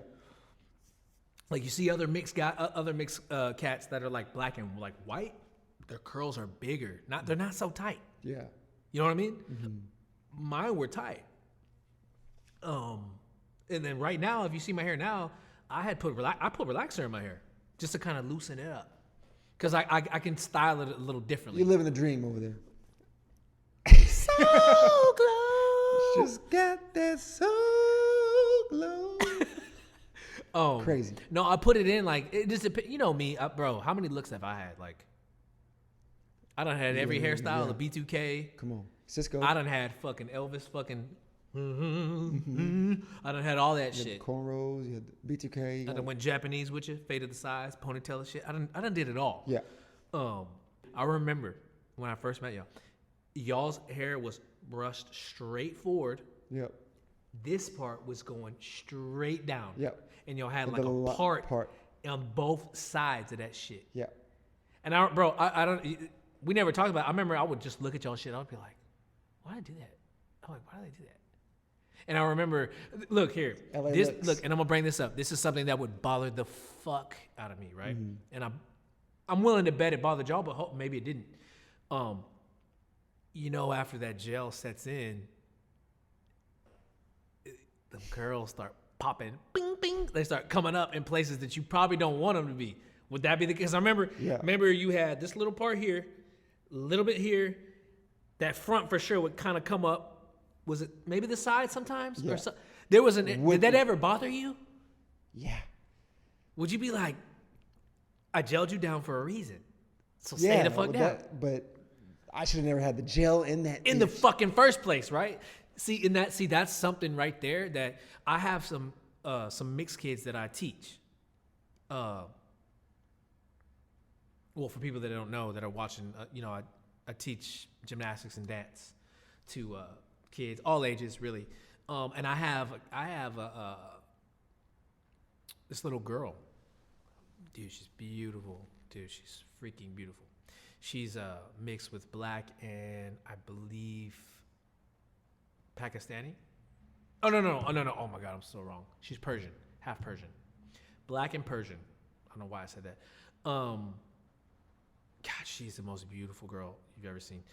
Speaker 1: Like you see other mixed cats that are like black and like white, their curls are bigger. They're not so tight.
Speaker 2: Yeah.
Speaker 1: You know what I mean? Mine were tight. And then right now, if you see my hair now, I put relaxer in my hair just to kind of loosen it up, because I can style it a little differently.
Speaker 2: You're living the dream over there.
Speaker 1: So glow.
Speaker 2: Just got that so glow.
Speaker 1: Oh,
Speaker 2: Crazy.
Speaker 1: No, I put it in like it just you know me, bro. How many looks have I had? Like, I done had every hairstyle.
Speaker 2: yeah.
Speaker 1: The B2K.
Speaker 2: Come on. Cisco.
Speaker 1: I done had fucking Elvis fucking I done had all that
Speaker 2: You had
Speaker 1: shit.
Speaker 2: the cornrows, you had the B2K.
Speaker 1: I done went Japanese with you, faded the sides, ponytail and shit. I done did it all.
Speaker 2: Yeah.
Speaker 1: I remember when I first met y'all, y'all's hair was brushed straight forward.
Speaker 2: Yep.
Speaker 1: This part was going straight down.
Speaker 2: Yep.
Speaker 1: And y'all had
Speaker 2: And
Speaker 1: like
Speaker 2: the
Speaker 1: a part
Speaker 2: part.
Speaker 1: on both sides of that shit.
Speaker 2: Yeah.
Speaker 1: And I don't, we never talked about it. I remember I would just look at y'all shit. I would be like, why did I do that? I'm like, why did I do that? And I remember, look here,
Speaker 2: LA
Speaker 1: this,
Speaker 2: looks.
Speaker 1: look, and I'm gonna bring this up. This is something that would bother the fuck out of me, right? And I'm willing to bet it bothered y'all, but maybe it didn't. After that gel sets in, the curls start popping, bing, bing. They start coming up in places that you probably don't want them to be. Would that be the case? I remember you had this little part here, a little bit here. That front for sure would kind of come up. Was it maybe the side sometimes?
Speaker 2: Yeah.
Speaker 1: Or so, there was did that ever bother you?
Speaker 2: Yeah.
Speaker 1: Would you be like, I gelled you down for a reason, so stay the fuck down?
Speaker 2: But I should have never had the gel in that.
Speaker 1: In the fucking first place, right? That's something right there that I have some mixed kids that I teach. Well, for people that don't know that are watching, I teach gymnastics and dance to kids, all ages really. And I have this little girl. Dude, she's beautiful. Dude, she's freaking beautiful. She's mixed with black and I believe Pakistani. Oh no. Oh my God, I'm so wrong. She's Persian, half Persian, black and Persian. I don't know why I said that. God, she's the most beautiful girl you've ever seen.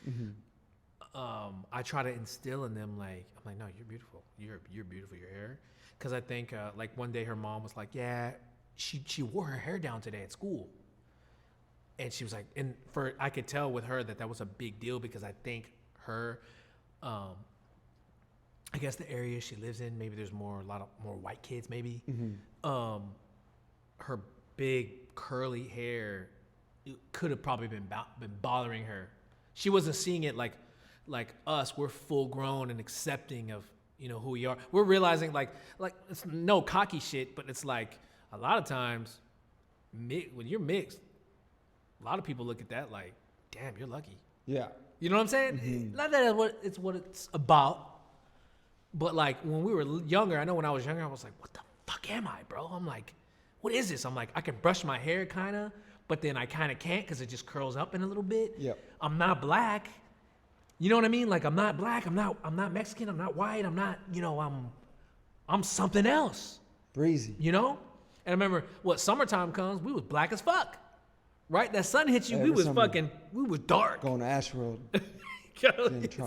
Speaker 1: I try to instill in them I'm like, no, you're beautiful. You're beautiful. Your hair, because I think like one day her mom was like, yeah, she wore her hair down today at school, and she was like, I could tell with her that was a big deal because I think her, I guess the area she lives in, maybe there's a lot of more white kids, maybe. Her big curly hair could have probably been bothering her. She wasn't seeing it like us. We're full grown and accepting of who we are. We're realizing like it's no cocky shit, but it's like a lot of times when you're mixed, a lot of people look at that like, damn, you're lucky.
Speaker 2: Yeah.
Speaker 1: You know what I'm saying? Not that what it's about, but like when we were younger, I know when I was younger, I was like, what the fuck am I, bro? I'm like, what is this? I'm like, I can brush my hair kind of, but then I kind of can't because it just curls up in a little bit.
Speaker 2: Yep. I'm
Speaker 1: I'm not black. You know what I mean? Like I'm not black. I'm not Mexican. I'm not white. I'm not. I'm something else.
Speaker 2: breezy.
Speaker 1: And I remember summertime comes, we was black as fuck, right? That sun hit you, we was dark.
Speaker 2: Going to Ashworld.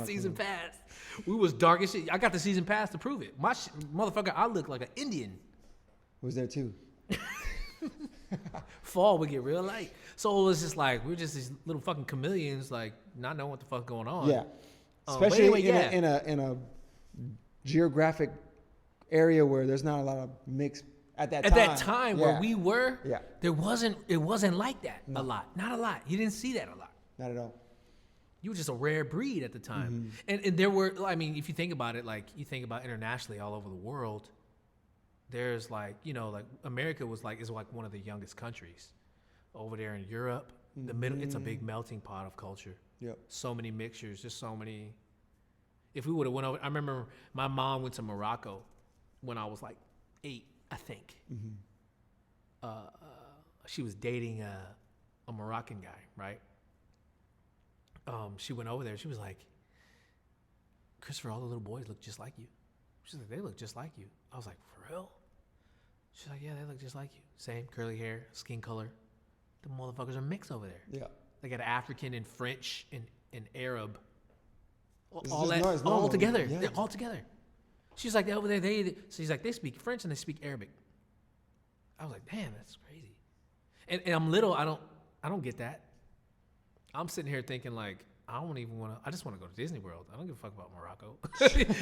Speaker 1: Season pass. We was dark as shit. I got the season pass to prove it. Motherfucker, I look like an Indian.
Speaker 2: Was there too?
Speaker 1: Fall would get real light. So it was just like, we're just these little fucking chameleons, like not knowing what the fuck's going on.
Speaker 2: Yeah. Especially
Speaker 1: anyway,
Speaker 2: in a geographic area where there's not a lot of mix at that time.
Speaker 1: At that time where we were,
Speaker 2: Yeah.
Speaker 1: it wasn't like that a lot. Not a lot. You didn't see that a lot.
Speaker 2: Not at all.
Speaker 1: You were just a rare breed at the time. And there were, I mean, if you think about it, like you think about internationally all over the world, there's like, like America is like one of the youngest countries. Over there in Europe, the middle, it's a big melting pot of culture.
Speaker 2: Yep.
Speaker 1: So many mixtures, just so many. If we would have went over, I remember my mom went to Morocco when I was like 8, I think. She was dating a Moroccan guy, right? She went over there. She was like, Christopher, all the little boys look just like you. She's like, they look just like you. I was like, for real? She's like, yeah, they look just like you. Same curly hair, skin color. The motherfuckers are mixed over there.
Speaker 2: Yeah.
Speaker 1: They got African and French and Arab.
Speaker 2: It's
Speaker 1: All
Speaker 2: just
Speaker 1: that,
Speaker 2: it's
Speaker 1: all
Speaker 2: normal.
Speaker 1: together.
Speaker 2: Yeah.
Speaker 1: They're all together. She's like, over there, she's like, they speak French and they speak Arabic. I was like, damn, that's crazy. And I'm little, I don't get that. I'm sitting here thinking like, I just want to go to Disney World. I don't give a fuck about Morocco.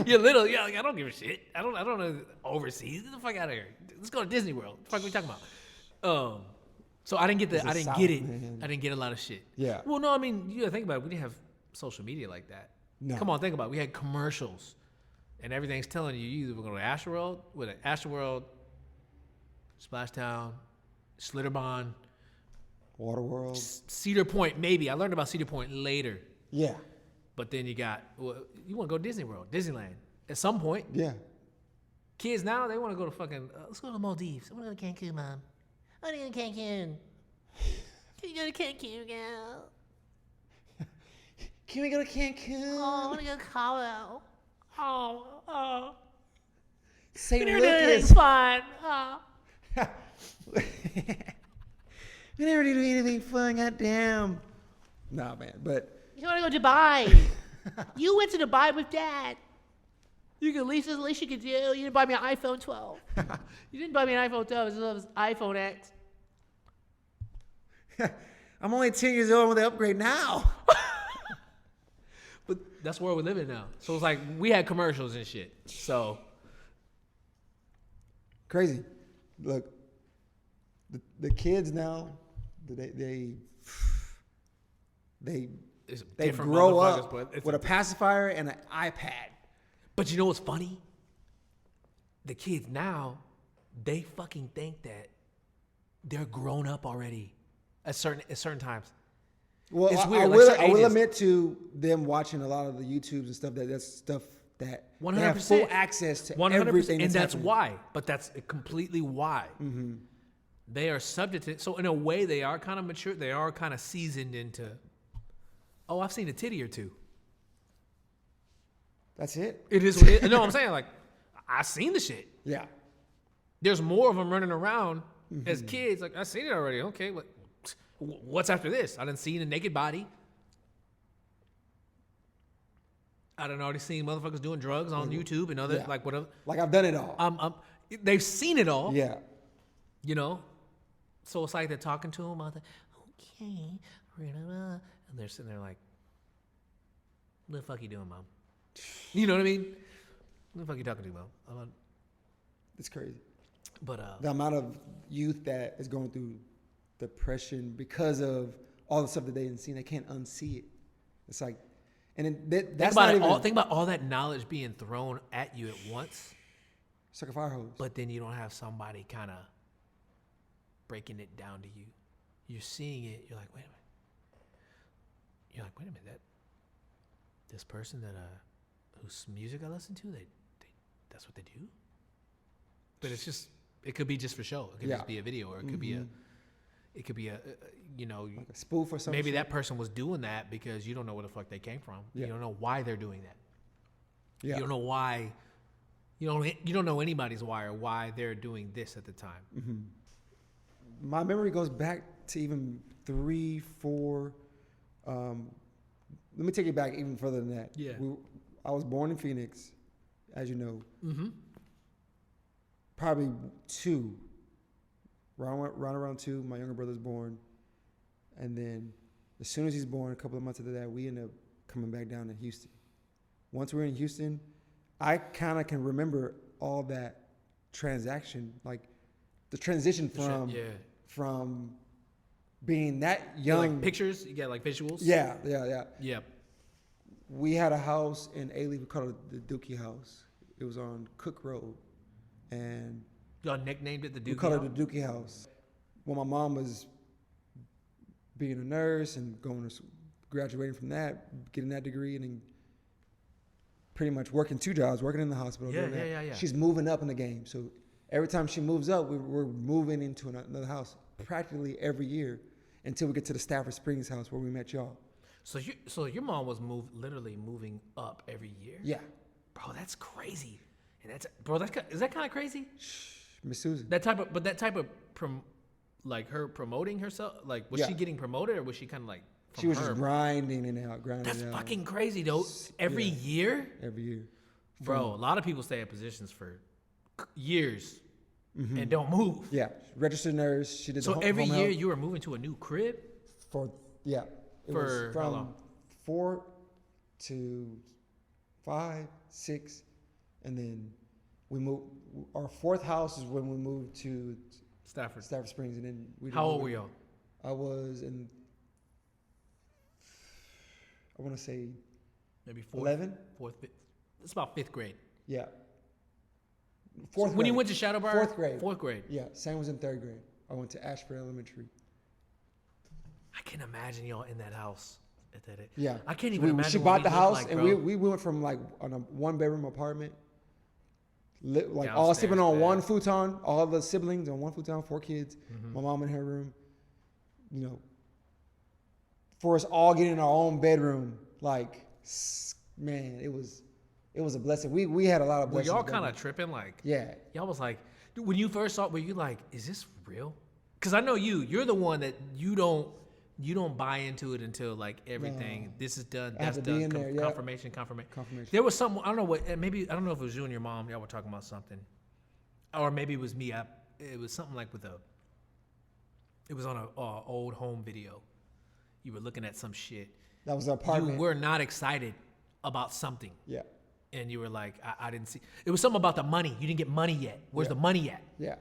Speaker 1: You're little, yeah, like, I don't give a shit. I don't know overseas. Get the fuck out of here. Let's go to Disney World. What the fuck are we talking about? So I didn't get that. I didn't get it.
Speaker 2: Man.
Speaker 1: I didn't get a lot of shit.
Speaker 2: Yeah.
Speaker 1: Well, no, I mean, you gotta think about it. We didn't have social media like that.
Speaker 2: No.
Speaker 1: Come on, think about it. We had commercials. and everything's telling you either we're going to Astroworld, with an Astroworld, Splashtown, Slitterbond,
Speaker 2: Waterworld.
Speaker 1: Cedar Point, maybe. I learned about Cedar Point later.
Speaker 2: Yeah.
Speaker 1: But then you got, you want to go Disney World, Disneyland. At some point,
Speaker 2: Yeah.
Speaker 1: kids now, they want to go to fucking, let's go to the Maldives. I want to go to Cancun, Mom. I want to go to Cancun. Can you go to Cancun, girl?
Speaker 2: Can we go to Cancun?
Speaker 1: Oh, I want to go to Cabo. Oh.
Speaker 2: St.
Speaker 1: We never did anything
Speaker 2: Lucas.
Speaker 1: fun. Oh.
Speaker 2: We never did anything fun, goddamn. Nah, man, but
Speaker 1: You want to go to Dubai? You went to Dubai with Dad. You can least you could do. You didn't buy me an iPhone 12. You didn't buy me an iPhone 12. It was iPhone X.
Speaker 2: I'm only 10 years old with the upgrade now.
Speaker 1: But that's where we live in now. So it's like we had commercials and shit. So
Speaker 2: Crazy. Look, the kids now, they
Speaker 1: it's
Speaker 2: they
Speaker 1: different
Speaker 2: grow
Speaker 1: motherfuckers,
Speaker 2: up
Speaker 1: but it's
Speaker 2: with a pacifier and an iPad.
Speaker 1: But you know what's funny? The kids now, they fucking think that they're grown up already at certain times.
Speaker 2: Well,
Speaker 1: It's
Speaker 2: I
Speaker 1: weird, like
Speaker 2: will,
Speaker 1: certain
Speaker 2: I will
Speaker 1: ages.
Speaker 2: admit to them watching a lot of the YouTubes and stuff that's stuff that they have
Speaker 1: 100%.
Speaker 2: full access to
Speaker 1: 100%,
Speaker 2: everything
Speaker 1: and that's
Speaker 2: happening.
Speaker 1: why. But that's completely why.
Speaker 2: Mm-hmm.
Speaker 1: They are subject to. So in a way, they are kind of mature. They are kind of seasoned into. Oh, I've seen a titty or two.
Speaker 2: That's it.
Speaker 1: It is what it is. No, I'm saying like, I've seen the shit.
Speaker 2: Yeah.
Speaker 1: There's more of them running around as kids. Like I've seen it already. Okay, what's after this? I done seen a naked body. I done already seen motherfuckers doing drugs on YouTube and other
Speaker 2: Yeah.
Speaker 1: like whatever.
Speaker 2: Like I've done it all.
Speaker 1: They've seen it all.
Speaker 2: Yeah.
Speaker 1: You know, so it's like they're talking to him. I'm like, okay, and they're sitting there like, "What the fuck you doing, Mom?" You know what I mean? What the fuck you talking to, Mom?
Speaker 2: It's crazy.
Speaker 1: But
Speaker 2: The amount of youth that is going through depression because of all the stuff that they didn't see, they can't unsee it. It's like, and that's not even.
Speaker 1: think about all that knowledge being thrown at you at once,
Speaker 2: It's like a fire hose.
Speaker 1: but then you don't have somebody kind of breaking it down to you. You're seeing it. You're like, wait a minute. That this person that whose music I listen to, they that's what they do. But it's just, it could be just for show. It could just be a video, or it could be a you know,
Speaker 2: Like a spoof or something.
Speaker 1: maybe that person was doing that because you don't know where the fuck they came from.
Speaker 2: Yeah.
Speaker 1: You don't know why they're doing that.
Speaker 2: Yeah.
Speaker 1: You don't know why. You don't know anybody's why or why they're doing this at the time.
Speaker 2: My memory goes back to even 3, 4. Let me take it back even further than that.
Speaker 1: Yeah.
Speaker 2: I was born in Phoenix, as you know.
Speaker 1: Mm-hmm.
Speaker 2: Probably 2. Around 2, my younger brother's born. And then as soon as he's born, a couple of months after that, we end up coming back down to Houston. Once we're in Houston, I kind of can remember all that transaction, like the transition from being that young.
Speaker 1: Like pictures, you get like visuals.
Speaker 2: Yeah.
Speaker 1: Yep.
Speaker 2: We had a house in A-Lee, we called it the Dookie House. It was on Cook Road. And
Speaker 1: Y'all nicknamed it the Dookie
Speaker 2: we called
Speaker 1: House?
Speaker 2: it the Dookie House. When my mom was being a nurse and graduating from that, getting that degree, and then pretty much working 2 jobs, working in the hospital. doing that.
Speaker 1: Yeah.
Speaker 2: She's moving up in the game. So every time she moves up, we're moving into another house practically every year until we get to the Stafford Springs house where we met y'all.
Speaker 1: So your mom was literally moving up every year?
Speaker 2: Yeah.
Speaker 1: Bro, that's crazy. And is that kind of crazy?
Speaker 2: Miss Susan.
Speaker 1: That type of like her promoting herself, like was she getting promoted or was she kind of like from
Speaker 2: She was
Speaker 1: her?
Speaker 2: just grinding it out.
Speaker 1: That's fucking crazy, though. Every year?
Speaker 2: Every year.
Speaker 1: Bro, a lot of people stay at positions for years and don't move.
Speaker 2: Yeah. Registered nurse. She did
Speaker 1: So
Speaker 2: the
Speaker 1: every
Speaker 2: home
Speaker 1: year
Speaker 2: health
Speaker 1: you were moving to a new crib?
Speaker 2: It
Speaker 1: For
Speaker 2: was
Speaker 1: how
Speaker 2: from
Speaker 1: long?
Speaker 2: 4 to 5, 6, and then we moved. Our 4th house is when we moved to
Speaker 1: Stafford.
Speaker 2: Springs, and then we.
Speaker 1: How old were y'all?
Speaker 2: I was in. I want to say
Speaker 1: Maybe fourth,
Speaker 2: 11.
Speaker 1: fourth, fifth. It's about 5th grade.
Speaker 2: Yeah.
Speaker 1: When you went to Shadowbriar?
Speaker 2: Fourth grade.
Speaker 1: Fourth grade.
Speaker 2: Yeah. Sam was in third grade. I went to Ashford Elementary.
Speaker 1: I can imagine y'all in that house.
Speaker 2: Yeah.
Speaker 1: I can't even imagine.
Speaker 2: She
Speaker 1: what
Speaker 2: bought
Speaker 1: we
Speaker 2: the
Speaker 1: looked
Speaker 2: house,
Speaker 1: like,
Speaker 2: and
Speaker 1: bro.
Speaker 2: we went from like on a 1-bedroom apartment, all
Speaker 1: Downstairs,
Speaker 2: sleeping on
Speaker 1: man.
Speaker 2: one futon. All the siblings on one futon, 4 kids.
Speaker 1: Mm-hmm.
Speaker 2: My mom in her room. You know, for us all getting in our own bedroom, like, man, it was a blessing. We had a lot of
Speaker 1: Were
Speaker 2: blessings.
Speaker 1: y'all kind of tripping? Like,
Speaker 2: yeah.
Speaker 1: y'all was like, dude, when you first saw it, were you like, is this real? Because I know you're the one that you don't buy into it until like everything.
Speaker 2: No.
Speaker 1: This is done.
Speaker 2: I have
Speaker 1: That's
Speaker 2: to be
Speaker 1: done.
Speaker 2: in there, yeah.
Speaker 1: Confirmation.
Speaker 2: Confirmation.
Speaker 1: There was some. I don't know what. Maybe I don't know if it was you and your mom. Y'all were talking about something, or maybe it was me. It was something like it was on a old home video. You were looking at some shit.
Speaker 2: That was the apartment.
Speaker 1: You were not excited about something.
Speaker 2: Yeah.
Speaker 1: And you were like, I didn't see. It was something about the money. You didn't get money yet. Where's the money at?
Speaker 2: Yeah.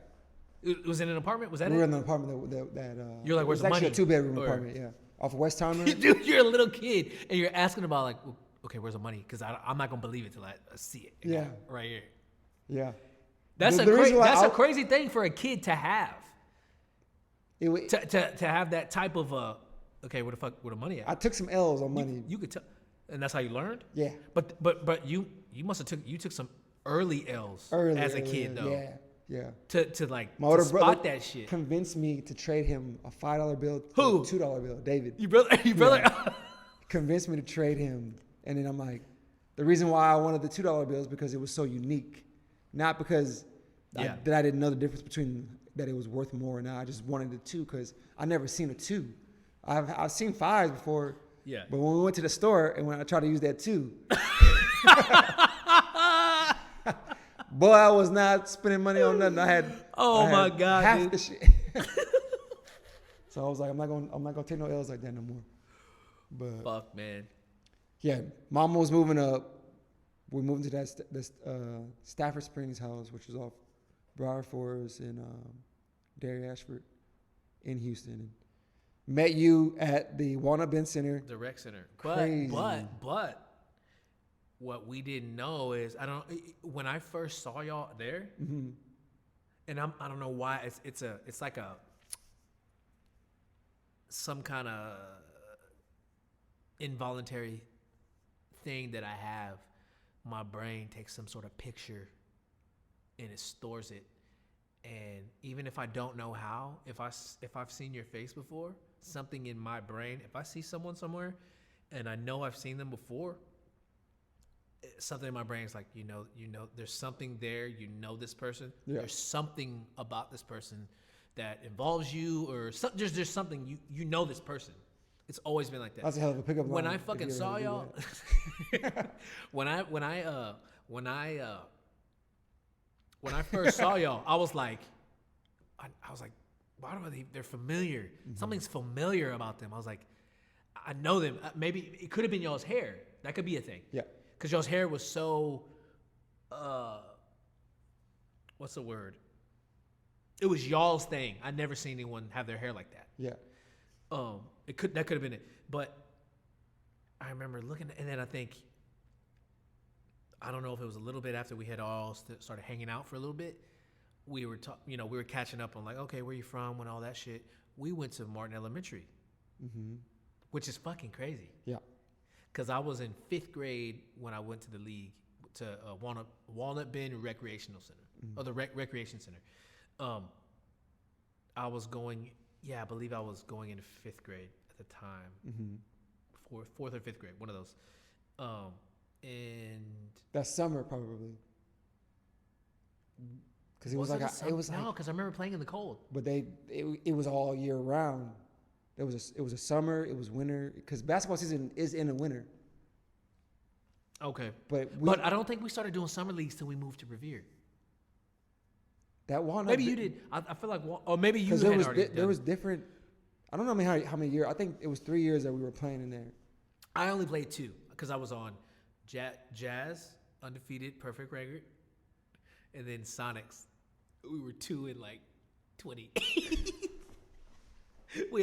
Speaker 1: It was in an apartment? Was that
Speaker 2: We
Speaker 1: it?
Speaker 2: were in an apartment that
Speaker 1: You're like, where's the money?
Speaker 2: It was actually a 2-bedroom
Speaker 1: Or-
Speaker 2: apartment, yeah. Off of West Timer.
Speaker 1: Dude, you're a little kid, and you're asking about like, well, okay, where's the money? Because I'm not gonna believe it till I see it.
Speaker 2: Yeah.
Speaker 1: Right here.
Speaker 2: Yeah.
Speaker 1: That's
Speaker 2: The reason why
Speaker 1: a crazy thing for a kid to have.
Speaker 2: It,
Speaker 1: To have that type of okay, where the money at?
Speaker 2: I took some L's on money.
Speaker 1: You could tell, and that's how you learned.
Speaker 2: Yeah.
Speaker 1: But you must have took some early L's as a kid though.
Speaker 2: Yeah. Yeah.
Speaker 1: To like
Speaker 2: My
Speaker 1: to
Speaker 2: older
Speaker 1: spot
Speaker 2: brother
Speaker 1: that shit.
Speaker 2: convinced me to trade him a $5 bill
Speaker 1: Who?
Speaker 2: for a $2 bill. David.
Speaker 1: You brother.
Speaker 2: Convinced me to trade him. And then I'm like, the reason why I wanted the $2 bill is because it was so unique. Not because
Speaker 1: Yeah.
Speaker 2: that I didn't know the difference between that it was worth more or not. I just wanted the 2 because I never seen a 2. I've seen 5s before.
Speaker 1: Yeah.
Speaker 2: But when we went to the store and when I tried to use that 2, boy, I was not spending money on nothing. I had
Speaker 1: my God,
Speaker 2: half
Speaker 1: dude.
Speaker 2: the shit. So I was like, I'm not gonna take no L's like that no more. But
Speaker 1: Fuck, man.
Speaker 2: yeah, Mama was moving up. We moved into this Stafford Springs house, which was off Briar Forest and Derry Ashford in Houston. And met you at the Walnut Bend Center.
Speaker 1: The rec center.
Speaker 2: Crazy.
Speaker 1: But what we didn't know is when I first saw y'all there,
Speaker 2: Mm-hmm.
Speaker 1: and I don't know why it's like some kind of involuntary thing that I have. My brain takes some sort of picture and it stores it. And even if I don't know how, if I've seen your face before, something in my brain, if I see someone somewhere and I know I've seen them before, something in my brain is like, you know, there's something there, this person.
Speaker 2: Yeah.
Speaker 1: There's something about this person that involves you, or there's something you know this person. It's always been like that.
Speaker 2: That's a hell of a pickup line.
Speaker 1: When I
Speaker 2: if
Speaker 1: fucking
Speaker 2: you ever
Speaker 1: saw
Speaker 2: do
Speaker 1: y'all,
Speaker 2: that.
Speaker 1: when I first saw y'all, I was like, why do they're familiar?
Speaker 2: Mm-hmm.
Speaker 1: Something's familiar about them. I was like, I know them. Maybe it could have been y'all's hair. That could be a thing.
Speaker 2: Yeah.
Speaker 1: Because y'all's hair was so, what's the word? It was y'all's thing. I never seen anyone have their hair like that.
Speaker 2: Yeah.
Speaker 1: That could have been it. But I remember looking, and then I don't know if it was a little bit after we had all started hanging out for a little bit. We were we were catching up on like, okay, where you from, and all that shit. We went to Martin Elementary,
Speaker 2: Mm-hmm.
Speaker 1: which is fucking crazy.
Speaker 2: Yeah.
Speaker 1: Because I was in 5th grade when I went to the league to Walnut Bend Recreational Center, or the Recreation Center. I believe I was going into 5th grade at the time,
Speaker 2: Mm-hmm.
Speaker 1: 4th or 5th grade, one of those. And
Speaker 2: That summer probably. Because it was like
Speaker 1: no, because I remember playing in the cold.
Speaker 2: but it was all year round. It was a summer, it was winter, because basketball season is in the winter.
Speaker 1: Okay,
Speaker 2: But
Speaker 1: but I don't think we started doing summer leagues till we moved to Revere.
Speaker 2: that Walnut.
Speaker 1: Maybe you did. I feel like, or maybe you
Speaker 2: Because
Speaker 1: had
Speaker 2: there was
Speaker 1: already
Speaker 2: there was different. I don't know how many years. I think it was 3 years that we were playing in there.
Speaker 1: I only played 2 because I was on Jazz, undefeated, perfect record, and then Sonics. We were 2 in like 20. I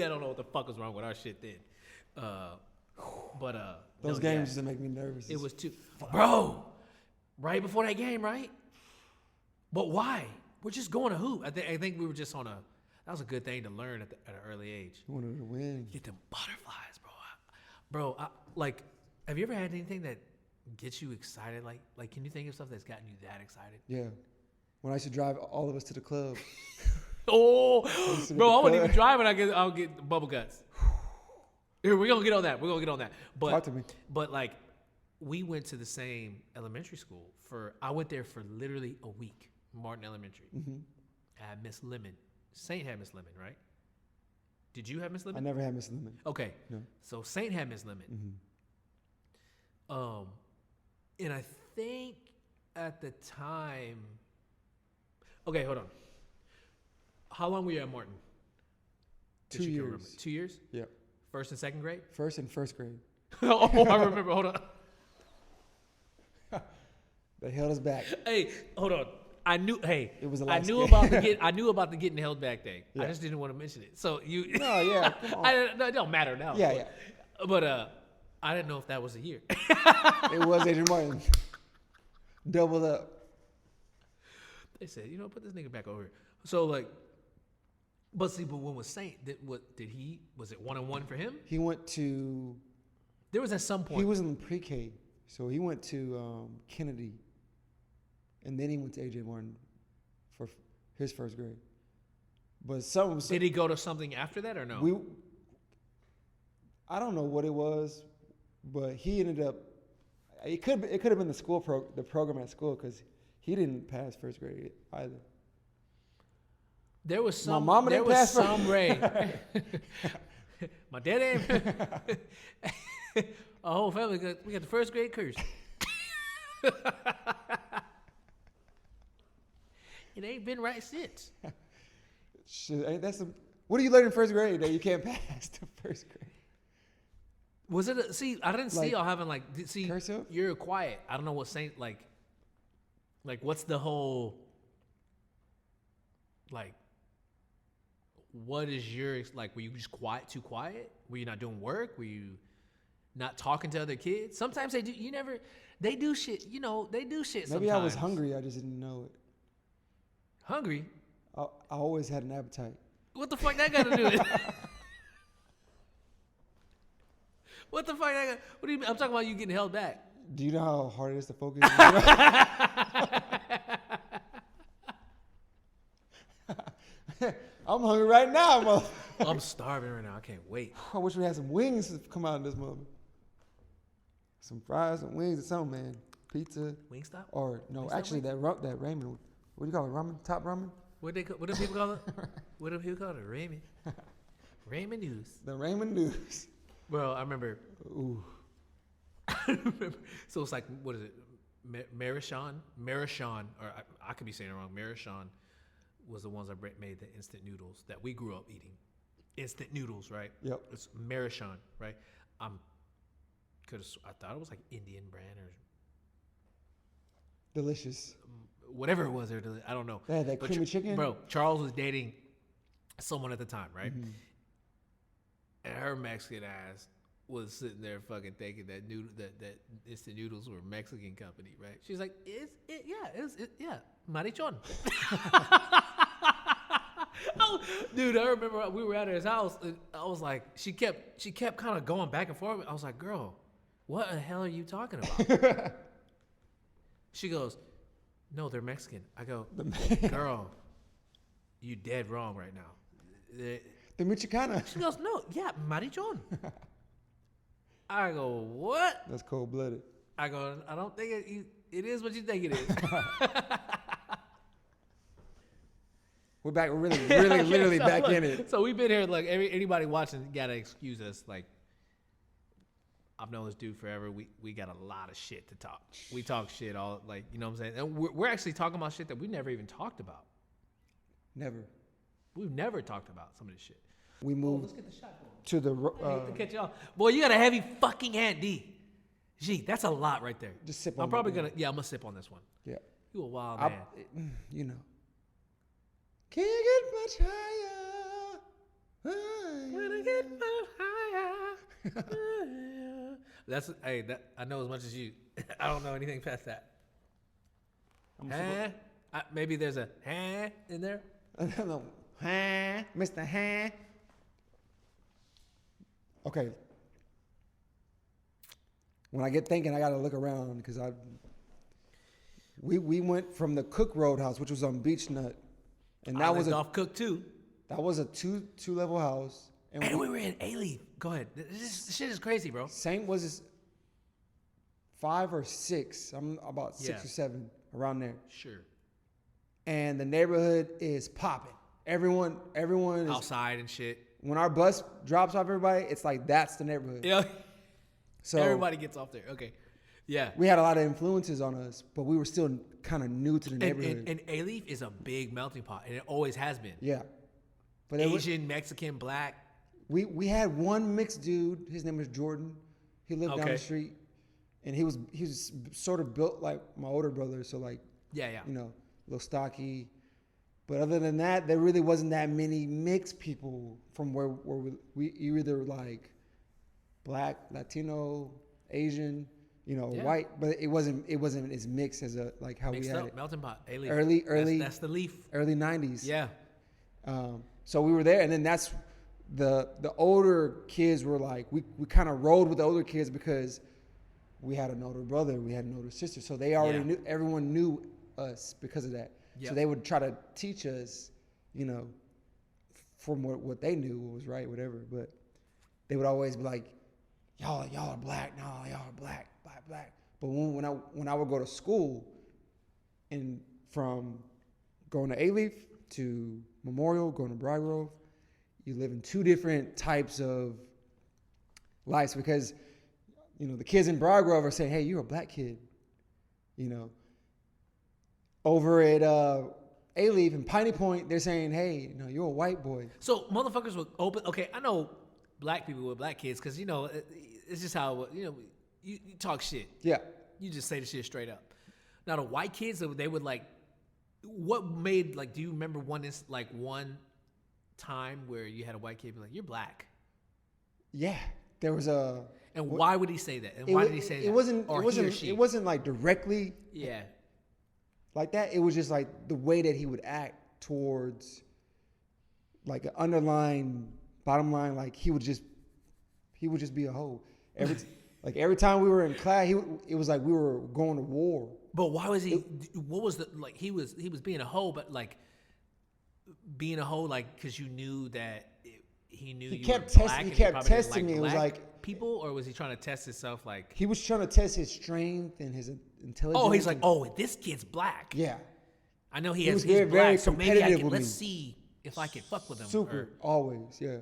Speaker 1: don't know what the fuck was wrong with our shit then.
Speaker 2: Those games used to make me nervous.
Speaker 1: It was 2, bro. right before that game, right? But why? We're just going to hoop. I think we were just on a. That was a good thing to learn at an early age.
Speaker 2: You wanted to win.
Speaker 1: Get them butterflies, bro. Like, have you ever had anything that gets you excited? Like, can you think of stuff that's gotten you that excited?
Speaker 2: Yeah. When I used to drive all of us to the club.
Speaker 1: Oh, bro, I wasn't even driving. I'll get bubble guts. Here, we're gonna get on that. But
Speaker 2: Talk to me.
Speaker 1: But like, we went to the same elementary school I went there for literally a week. Martin Elementary.
Speaker 2: Mm-hmm.
Speaker 1: I had Miss Lemon. Saint had Miss Lemon, right? Did you have Miss Lemon?
Speaker 2: I never had Miss Lemon.
Speaker 1: Okay.
Speaker 2: No.
Speaker 1: So Saint had Miss Lemon.
Speaker 2: Mm-hmm.
Speaker 1: And I think at the time. Okay, hold on. How long were you at Martin?
Speaker 2: 2 years.
Speaker 1: 2 years?
Speaker 2: Yep.
Speaker 1: First and second grade?
Speaker 2: First and first grade.
Speaker 1: Oh, I remember. Hold on.
Speaker 2: They held us back.
Speaker 1: Hey, hold on. I knew. Hey,
Speaker 2: It was a
Speaker 1: I
Speaker 2: light
Speaker 1: knew
Speaker 2: skin.
Speaker 1: I knew about the getting held back thing. I
Speaker 2: Yeah.
Speaker 1: just didn't want to mention it. So you.
Speaker 2: No, yeah, come on.
Speaker 1: No, it don't matter now.
Speaker 2: Yeah,
Speaker 1: But I didn't know if that was a year.
Speaker 2: It was Adrian Martin. Doubled up.
Speaker 1: They said, put this nigga back over here. So like, but when was Saint? Was it 1-on-1 for him?
Speaker 2: He went to.
Speaker 1: There was at some point.
Speaker 2: He was in pre-K, so he went to Kennedy, and then he went to AJ Martin for his first grade. But
Speaker 1: Did he go to something after that or no?
Speaker 2: I don't know what it was, but he ended up. It could have been the program at school because he didn't pass first grade either.
Speaker 1: There was some.
Speaker 2: My mama
Speaker 1: there
Speaker 2: didn't
Speaker 1: was
Speaker 2: pass
Speaker 1: some Ray. My dad ain't. Our whole family we got the first grade curse. It ain't been right since.
Speaker 2: Shit, ain't that some? What do you learn in first grade that you can't pass to first grade?
Speaker 1: Was it? I didn't see y'all having
Speaker 2: cursive?
Speaker 1: You're quiet. I don't know what Saint like. Like, what's the whole? Like, what is your like? Were you just too quiet? Were you not doing work? Were you not talking to other kids? Sometimes they do. They do shit. They do shit.
Speaker 2: Maybe
Speaker 1: sometimes.
Speaker 2: I was hungry. I just didn't know it.
Speaker 1: Hungry?
Speaker 2: I always had an appetite.
Speaker 1: What the fuck that got to do with it? What the fuck? What do you mean? I'm talking about you getting held back.
Speaker 2: Do you know how hard it is to focus? I'm hungry right now, mother.
Speaker 1: I'm starving right now. I can't wait.
Speaker 2: I wish we had some wings to come out of this mother. Some fries, some wings, or something, man. Pizza.
Speaker 1: Wingstop?
Speaker 2: Or no,
Speaker 1: Wingstop
Speaker 2: actually that ramen. What do you call it? Ramen? Top ramen?
Speaker 1: What do people call it? What do people call it? Ramen. Ramen noodles.
Speaker 2: The ramen noodles.
Speaker 1: Well, I remember.
Speaker 2: Ooh.
Speaker 1: So it's like, what is it? Marishon, or I could be saying it wrong. Marishon was the ones that made the instant noodles that we grew up eating. Instant noodles, right?
Speaker 2: Yep.
Speaker 1: It's Marishon, right? I thought it was like Indian brand or
Speaker 2: Delicious.
Speaker 1: whatever it was. I don't know.
Speaker 2: They had that creamy chicken?
Speaker 1: Bro, Charles was dating someone at the time, right?
Speaker 2: Mm-hmm.
Speaker 1: And her Mexican ass was sitting there fucking thinking that that instant noodles were a Mexican company, right? She's like, yeah, Marichon. Oh, dude, I remember we were at his house and I was like, she kept kind of going back and forth. I was like, girl, what the hell are you talking about? She goes, no, they're Mexican. I go, girl, you dead wrong right now.
Speaker 2: The Michoacana.
Speaker 1: She goes, no, yeah, Marichon. I go, what?
Speaker 2: That's cold-blooded.
Speaker 1: I go, I don't think it is what you think it is.
Speaker 2: We're back. We're really, literally
Speaker 1: So,
Speaker 2: back
Speaker 1: look,
Speaker 2: in it.
Speaker 1: So we've been here, like, anybody watching gotta excuse us. Like, I've known this dude forever. We got a lot of shit to talk. We talk shit all, like, you know what I'm saying? And we're actually talking about shit that we never even talked about.
Speaker 2: Never.
Speaker 1: We've never talked about some of this shit.
Speaker 2: We moved
Speaker 1: Let's get the shot going.
Speaker 2: to the.
Speaker 1: I hate to catch y'all. Boy, you got a heavy fucking hand, D. Gee, that's a lot right there.
Speaker 2: Just sip on
Speaker 1: I'm probably
Speaker 2: it,
Speaker 1: gonna, I'm gonna sip on this one.
Speaker 2: Yeah.
Speaker 1: You a wild man.
Speaker 2: You know. Can't get much higher.
Speaker 1: When I get much higher. That's I know as much as you. I don't know anything past that. Maybe there's a in there.
Speaker 2: No, Mr. Okay. When I get thinking, I gotta look around because we went from the Cook Roadhouse, which was on Beach Nut, and that was
Speaker 1: off Cook too.
Speaker 2: That was a two level house,
Speaker 1: and we were in A-Leaf. Go ahead. This shit is crazy, bro.
Speaker 2: Saint was 5 or 6. I'm about 6 or 7 around there.
Speaker 1: Sure.
Speaker 2: And the neighborhood is popping. Everyone is
Speaker 1: outside and shit.
Speaker 2: When our bus drops off everybody, it's like that's the neighborhood.
Speaker 1: Yeah.
Speaker 2: So
Speaker 1: everybody gets off there. Okay. Yeah.
Speaker 2: We had a lot of influences on us, but we were still kind of new to the neighborhood.
Speaker 1: And A-Leaf is a big melting pot, and it always has been.
Speaker 2: Yeah. But
Speaker 1: Asian, Mexican, black.
Speaker 2: We had one mixed dude. His name was Jordan. He lived down the street, and he was sort of built like my older brother. So like,
Speaker 1: yeah,
Speaker 2: you know, a little stocky. But other than that, there really wasn't that many mixed people from where we either like black, Latino, Asian, you know, white. But it wasn't as mixed as like how
Speaker 1: mixed
Speaker 2: we had
Speaker 1: up,
Speaker 2: it.
Speaker 1: melting pot, A-Leaf.
Speaker 2: Early.
Speaker 1: That's the leaf.
Speaker 2: Early 90s.
Speaker 1: Yeah.
Speaker 2: So we were there, and then that's the older kids were like we kind of rolled with the older kids because we had an older brother, we had an older sister, so they already knew, everyone knew us because of that. Yep. So they would try to teach us, you know, from what they knew was right, whatever. But they would always be like, y'all are black, no, y'all are black. But when I would go to school, and from going to A-Leaf to Memorial, going to Briar Grove, you live in 2 different types of lives because, you know, the kids in Briar Grove are saying, hey, you're a black kid, you know. Over at A-Leaf and Piney Point, they're saying, hey, you know, you're a white boy.
Speaker 1: So motherfuckers would open, okay, I know black people with black kids because, you know, it's just how, you know, you talk shit.
Speaker 2: Yeah.
Speaker 1: You just say the shit straight up. Now, the white kids, they would like, what made, like, do you remember one time where you had a white kid be like, you're black? Yeah.
Speaker 2: There was a...
Speaker 1: And why would he say that? And why did he say that?
Speaker 2: It wasn't like directly...
Speaker 1: Yeah.
Speaker 2: Like that. It was just like the way that he would act towards like an underlying, bottom line, like he would just be a hoe. Every time we were in class, it was like we were going to war.
Speaker 1: But why was he? What was the like? He was being a hoe, but like being a hoe, like because you knew that he knew
Speaker 2: he
Speaker 1: you
Speaker 2: kept
Speaker 1: were black.
Speaker 2: He kept testing me. It was like
Speaker 1: people, or was he trying to test himself? Like
Speaker 2: he was trying to test his strength and his intelligence.
Speaker 1: Oh, he's like, oh, this kid's black.
Speaker 2: Yeah,
Speaker 1: I know he's
Speaker 2: very,
Speaker 1: black,
Speaker 2: very
Speaker 1: so maybe let's
Speaker 2: me.
Speaker 1: see if I can fuck with him.
Speaker 2: Super, always, yeah.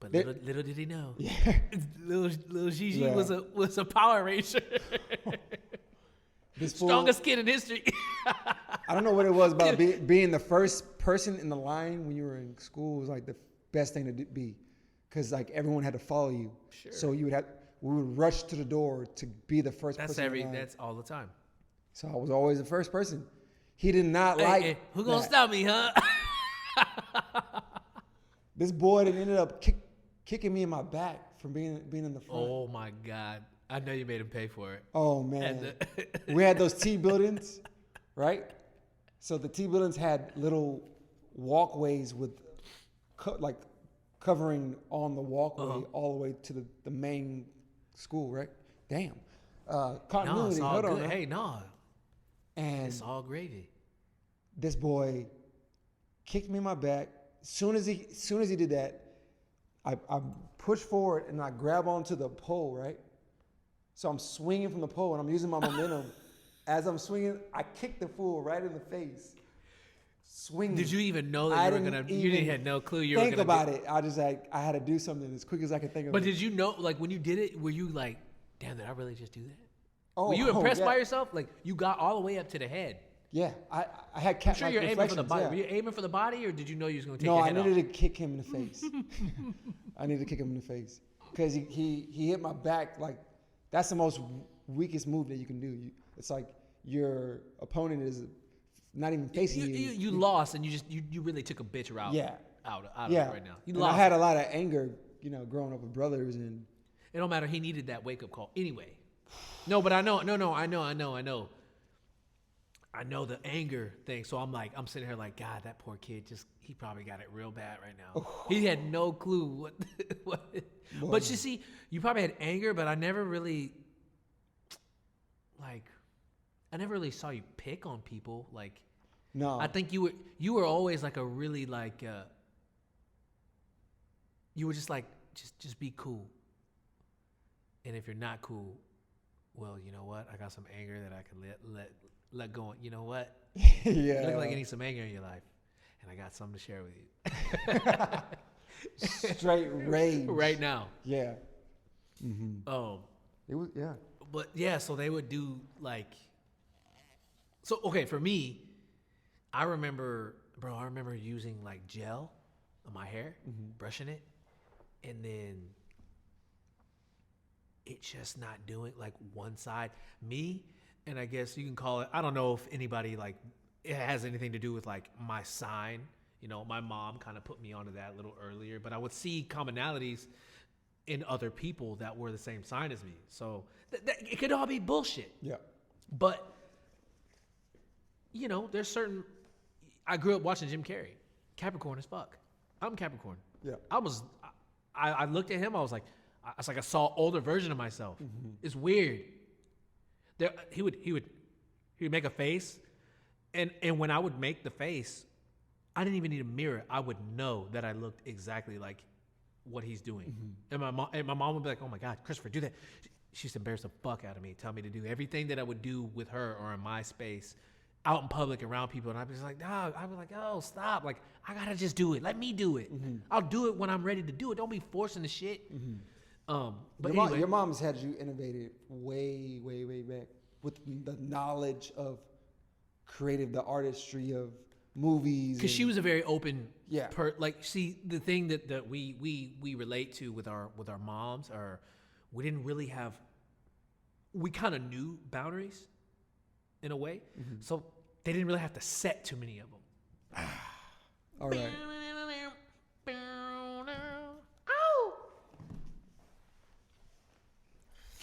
Speaker 1: But little did he know.
Speaker 2: Yeah.
Speaker 1: little Gigi was a Power Ranger. Strongest kid in history.
Speaker 2: I don't know what it was about being the first person in the line when you were in school was like the best thing to be, because like everyone had to follow you.
Speaker 1: Sure.
Speaker 2: So we would rush to the door to be the first person.
Speaker 1: That's all the time.
Speaker 2: So I was always the first person. He did not like.
Speaker 1: Who gonna stop me, huh?
Speaker 2: This boy that ended up kicking me in my back from being in the front.
Speaker 1: Oh my God. I know you made him pay for it.
Speaker 2: Oh man. We had those T buildings, right? So the T buildings had little walkways with covering on the walkway all the way to the main school, right? Damn. Continuity.
Speaker 1: No, it's all
Speaker 2: Hold
Speaker 1: good.
Speaker 2: on.
Speaker 1: Hey, no.
Speaker 2: And
Speaker 1: it's all gravy.
Speaker 2: This boy kicked me in my back. Soon as he did that, I push forward and I grab onto the pole, right? So I'm swinging from the pole and I'm using my momentum. As I'm swinging, I kick the fool right in the face. Swinging.
Speaker 1: Did you even know that you were gonna? You had no clue you were gonna.
Speaker 2: Think about it. I just I had to do something as quick as I could think of.
Speaker 1: But did you know, like when you did it, were you like, damn, did I really just do that?
Speaker 2: Oh,
Speaker 1: were you impressed by yourself? Like you got all the way up to the head.
Speaker 2: Yeah, I had.
Speaker 1: I'm sure you're aiming for the body. Yeah. Were you aiming for the body, or did you know you was gonna take?
Speaker 2: No,
Speaker 1: your head
Speaker 2: I needed
Speaker 1: off?
Speaker 2: to kick him in the face. I needed to kick him in the face because he hit my back. Like that's the most weakest move that you can do. It's like your opponent is not even facing you.
Speaker 1: You lost, and you really took a bitch route.
Speaker 2: Yeah.
Speaker 1: Out of it right now. You
Speaker 2: lost. I had a lot of anger, growing up with brothers, and
Speaker 1: it don't matter. He needed that wake up call anyway. No, but I know. No, I know. I know the anger thing, so I'm sitting here like, God, that poor kid he probably got it real bad right now. He had no clue what. But you see, you probably had anger, but I never really saw you pick on people. Like,
Speaker 2: No.
Speaker 1: I think you were always like a really like, you were just like, just be cool. And if you're not cool, well, you know what? I got some anger that I can let go on. You know what?
Speaker 2: Yeah.
Speaker 1: You look like you need some anger in your life, and I got something to share with you.
Speaker 2: Straight rage.
Speaker 1: Right now.
Speaker 2: Yeah. Mm-hmm. It was, yeah.
Speaker 1: But yeah, so they would do like. So okay, for me, I remember using like gel on my hair, brushing it, and then it's just not doing like one side. Me, and I guess you can call it, I don't know if anybody like, it has anything to do with like my sign. You know, my mom kind of put me onto that a little earlier, but I would see commonalities in other people that were the same sign as me. So it could all be bullshit.
Speaker 2: Yeah.
Speaker 1: But, you know, there's certain, I grew up watching Jim Carrey, Capricorn as fuck. I'm Capricorn.
Speaker 2: Yeah.
Speaker 1: I looked at him, I was like I saw older version of myself. It's weird. He would make a face, and when I would make the face, I didn't even need a mirror. I would know that I looked exactly like what he's doing. And my mom would be like, "Oh my God, Christopher, do that." She used to embarrass the fuck out of me, tell me to do everything that I would do with her or in my space, out in public around people, and I'd be like, "Dog," I'd be like, "Oh, stop! Like, I gotta just do it. Let me do it. I'll do it when I'm ready to do it. Don't be forcing the shit." But anyway,
Speaker 2: your mom's had you innovated way, way, way back with the knowledge of the artistry of movies.
Speaker 1: Because she was a very open,
Speaker 2: Yeah.
Speaker 1: See, the thing that we relate to with our moms are, we didn't really have, we kind of knew boundaries, in a way, so they didn't really have to set too many of them.
Speaker 2: All right.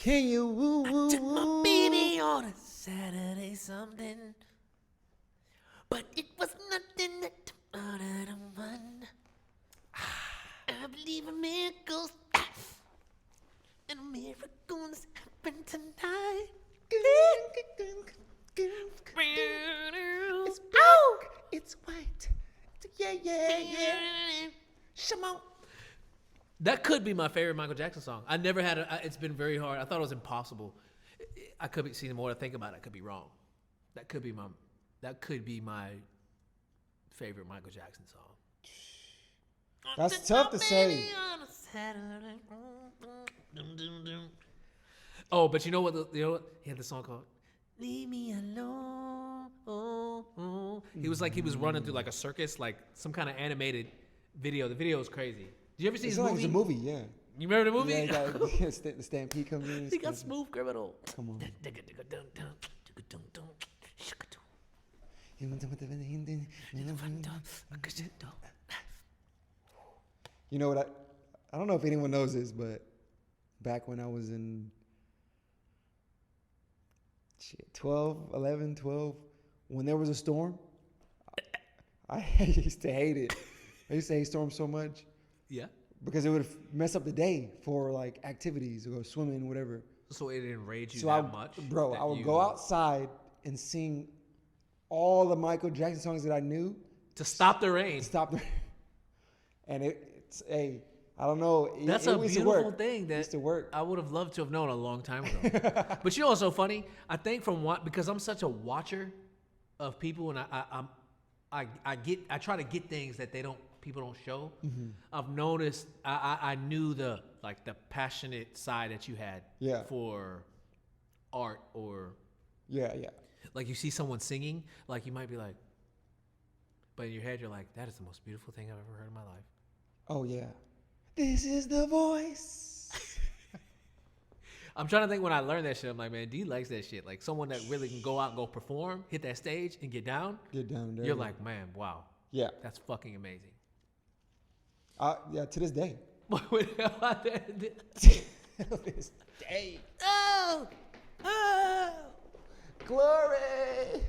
Speaker 2: Can you woo woo
Speaker 1: Took my
Speaker 2: woo?
Speaker 1: baby on a Saturday something, but it was nothing that out of the one. I believe in miracles, and a miracle's happen tonight.
Speaker 2: It's black, it's white. Yeah. Shimon.
Speaker 1: That could be my favorite Michael Jackson song. I never had it's been very hard. I thought it was impossible. I could be, see, the more I think about it, I could be wrong. That could be my favorite Michael Jackson song.
Speaker 2: That's tough to say.
Speaker 1: Oh, but you know what? He had the song called "Leave Me Alone." He was running through like a circus, like some kind of animated video. The video was crazy. Did you ever see his movie?
Speaker 2: It's a movie, yeah.
Speaker 1: You remember the movie?
Speaker 2: Yeah, the Stampede comes in.
Speaker 1: He got Smooth Criminal.
Speaker 2: Come on. You know what? I don't know if anyone knows this, but back when I was in 12, when there was a storm, I used to hate it. I used to hate storms so much.
Speaker 1: Yeah.
Speaker 2: Because it would mess up the day for like activities or go swimming, whatever.
Speaker 1: So it enraged you much?
Speaker 2: Bro, I would go outside and sing all the Michael Jackson songs that I knew.
Speaker 1: To stop the rain.
Speaker 2: And it's I don't know.
Speaker 1: That's a beautiful thing that
Speaker 2: used to work.
Speaker 1: I would have loved to have known a long time ago. But you know what's so funny? I think because I'm such a watcher of people, and I try to get things that people don't show. I've noticed I knew the passionate side that you had for art, or like you see someone singing, like you might be like, but in your head you're like, that is the most beautiful thing I've ever heard in my life.
Speaker 2: Oh yeah, this is the voice.
Speaker 1: I'm trying to think when I learned that shit. I'm like, man, D likes that shit. Like someone that really can go out and go perform, hit that stage and get down
Speaker 2: there.
Speaker 1: You're like, man, wow.
Speaker 2: Yeah.
Speaker 1: That's fucking amazing.
Speaker 2: Yeah, to this day.
Speaker 1: To
Speaker 2: this day.
Speaker 1: Oh!
Speaker 2: Glory!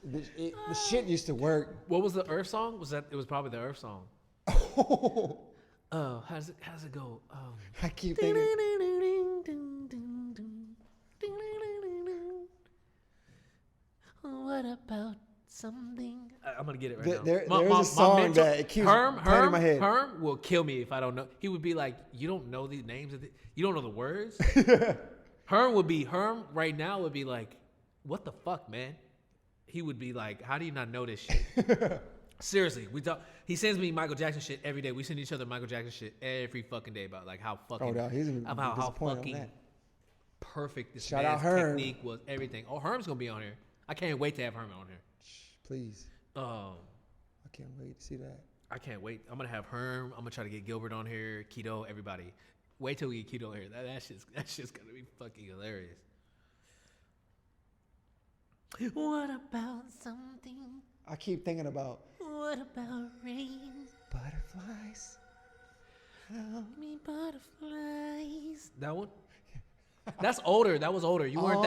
Speaker 2: The shit used to work.
Speaker 1: What was the Earth song? It was probably the Earth song. How does it go?
Speaker 2: I keep thinking.
Speaker 1: What about something? I'm gonna get it right now.
Speaker 2: There's a song that it keeps playing in my head.
Speaker 1: Herm will kill me if I don't know. He would be like, "You don't know these names? You don't know the words?" Herm right now would be like, "What the fuck, man?" He would be like, "How do you not know this shit?" Seriously, he sends me Michael Jackson shit every day. We send each other Michael Jackson shit every fucking day about like how fucking about how fucking perfect this man's technique was. Everything. Oh, Herm's gonna be on here. I can't wait to have Herm on here.
Speaker 2: Please. I can't wait to see that.
Speaker 1: I can't wait. I'm gonna have Herm. I'm gonna try to get Gilbert on here. Keto, everybody. Wait till we get Keto on here. That shit's gonna be fucking hilarious. What about something?
Speaker 2: I keep thinking about.
Speaker 1: What about rain?
Speaker 2: Butterflies.
Speaker 1: Help me, butterflies. That one? That's older. That was older. You weren't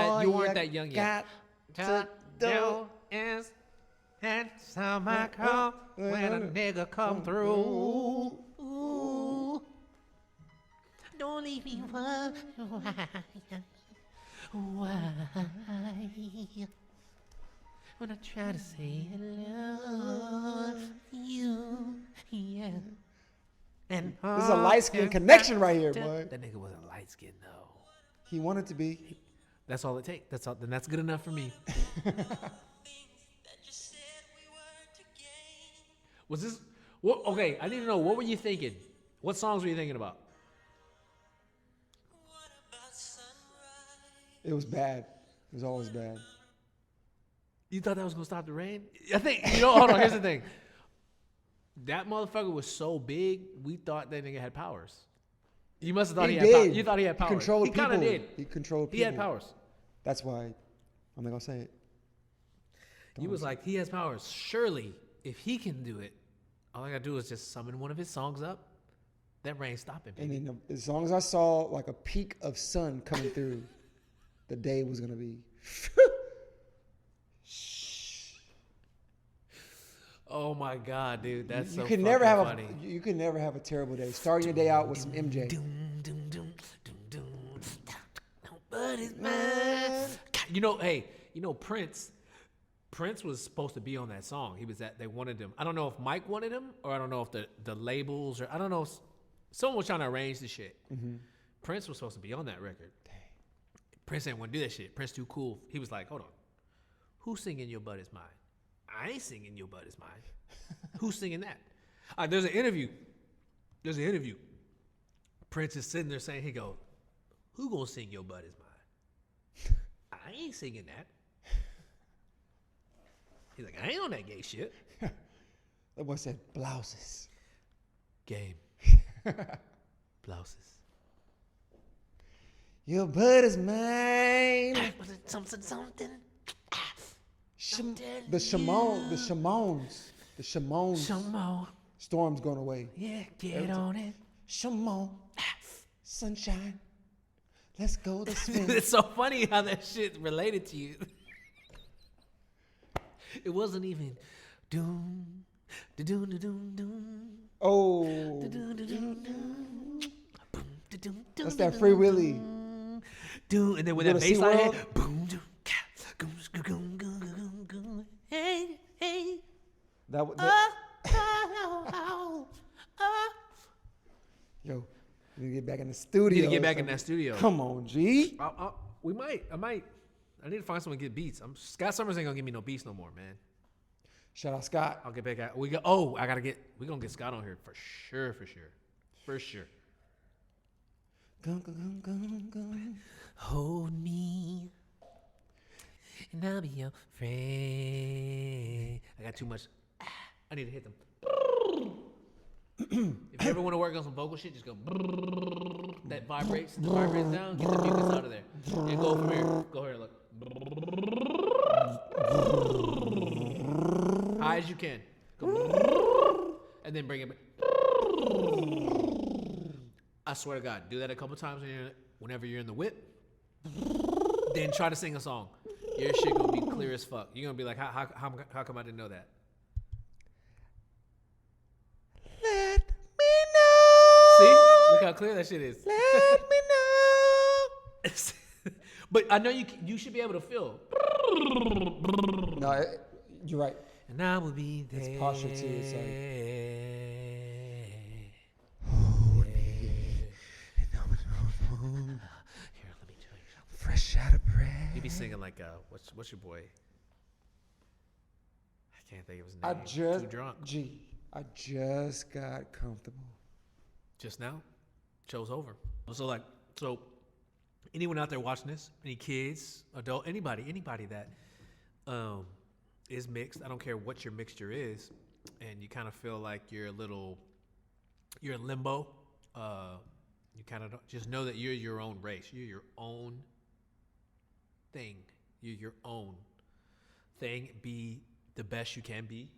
Speaker 1: that young yet.
Speaker 2: To do
Speaker 1: is answer my call when a nigga come through. Ooh. Don't leave me. Why? When I try to say I love you, yeah. And
Speaker 2: this is a light skin connection right here, boy.
Speaker 1: That nigga wasn't light skin though.
Speaker 2: He wanted to be.
Speaker 1: That's all it takes. Then that's good enough for me. Was this? What? Okay, I need to know. What were you thinking? What songs were you thinking about?
Speaker 2: It was bad. It was always bad.
Speaker 1: You thought that was gonna stop the rain? I think hold on. Here's the thing. That motherfucker was so big, we thought that nigga had powers. You must have thought he had powers. You thought he had powers.
Speaker 2: He kind of
Speaker 1: did.
Speaker 2: He controlled people.
Speaker 1: He had powers.
Speaker 2: That's why I'm not gonna say it.
Speaker 1: You was like, he has powers. Surely, if he can do it, all I gotta do is just summon one of his songs up. That rain stopping.
Speaker 2: And then as long as I saw like a peak of sun coming through, the day was gonna be.
Speaker 1: Oh my God, dude, that's so
Speaker 2: funny. You could never have a terrible day. Starting your day out with some MJ.
Speaker 1: Nobody's mine. Prince. Prince was supposed to be on that song. They wanted him. I don't know if Mike wanted him, or I don't know if the labels, or I don't know. Someone was trying to arrange the shit. Mm-hmm. Prince was supposed to be on that record. Dang. Prince didn't want to do that shit. Prince too cool. He was like, hold on, who's singing Your Butt Is Mine? I ain't singing Your Butt Is Mine. Who's singing that? There's an interview. Prince is sitting there saying, he go, who gonna sing Your Butt Is Mine? I ain't singing that. He's like, I ain't on that gay shit.
Speaker 2: That boy said blouses.
Speaker 1: Game. Blouses.
Speaker 2: Your butt is mine.
Speaker 1: Something.
Speaker 2: The Shamones. Storm's going away.
Speaker 1: Yeah, get on it.
Speaker 2: Shamon. Sunshine. Let's go to swim.
Speaker 1: It's so funny how that shit related to you. It wasn't even doom, doom, doom, doom.
Speaker 2: Oh. That's that Free Willy.
Speaker 1: Doom, and then with that bass line hit, boom, doom, hey, hey.
Speaker 2: Yo, we need to get back in the studio.
Speaker 1: Need to get back in that studio.
Speaker 2: Come on, G.
Speaker 1: I might. I need to find someone to get beats. Scott Summers ain't gonna give me no beats no more, man.
Speaker 2: Shout out Scott.
Speaker 1: I'll get back at. We're gonna get Scott on here for sure. Hold me, and I'll be your friend. I got too much. I need to hit them. If you ever want to work on some vocal shit, just go. That vibrates. The vibrates down. Get the mucus out of there. And go from here. Go here. Look. High as you can. Go. And then bring it back. I swear to God, do that a couple times whenever you're in the whip. Then try to sing a song. Your shit gonna be clear as fuck. You're gonna be like, how come I didn't know that?
Speaker 2: Let me know.
Speaker 1: See, look how clear that shit is.
Speaker 2: Let me know.
Speaker 1: But I know you should be able to feel.
Speaker 2: No, you're right.
Speaker 1: And I will be there.
Speaker 2: It's posture too. It's like.
Speaker 1: Here, let me tell you something.
Speaker 2: Fresh out of bread.
Speaker 1: You be singing like what's your boy? I can't think of his name.
Speaker 2: I just
Speaker 1: Too drunk.
Speaker 2: I just got comfortable.
Speaker 1: Just now, show's over. So anyone out there watching this, any kids, adult, anybody that is mixed, I don't care what your mixture is, and you kind of feel like you're in limbo, you kind of just know that you're your own race. You're your own thing. You're your own thing. Be the best you can be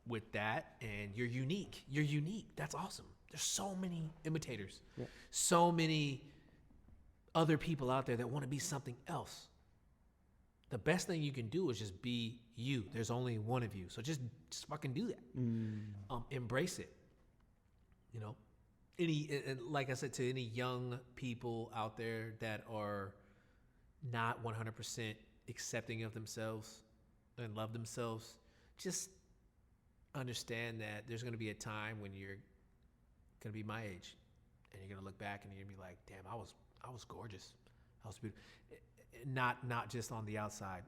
Speaker 1: with that, and you're unique. You're unique. That's awesome. There's so many imitators.
Speaker 2: Yeah.
Speaker 1: So many other people out there that want to be something else. The best thing you can do is just be you. There's only one of you. So just fucking do that. Embrace it. You know, like I said, to any young people out there that are not 100% accepting of themselves and love themselves, just understand that there's going to be a time when you're going to be my age, and you're going to look back and you're going to be like, damn, I was gorgeous. I was beautiful. Not just on the outside,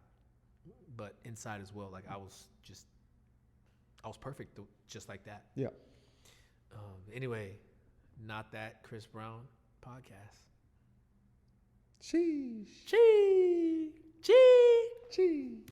Speaker 1: but inside as well. Like I was perfect, just like that.
Speaker 2: Yeah.
Speaker 1: Anyway, Not That Chris Brown podcast.
Speaker 2: Sheesh.
Speaker 1: Chee. Chee.
Speaker 2: Chee.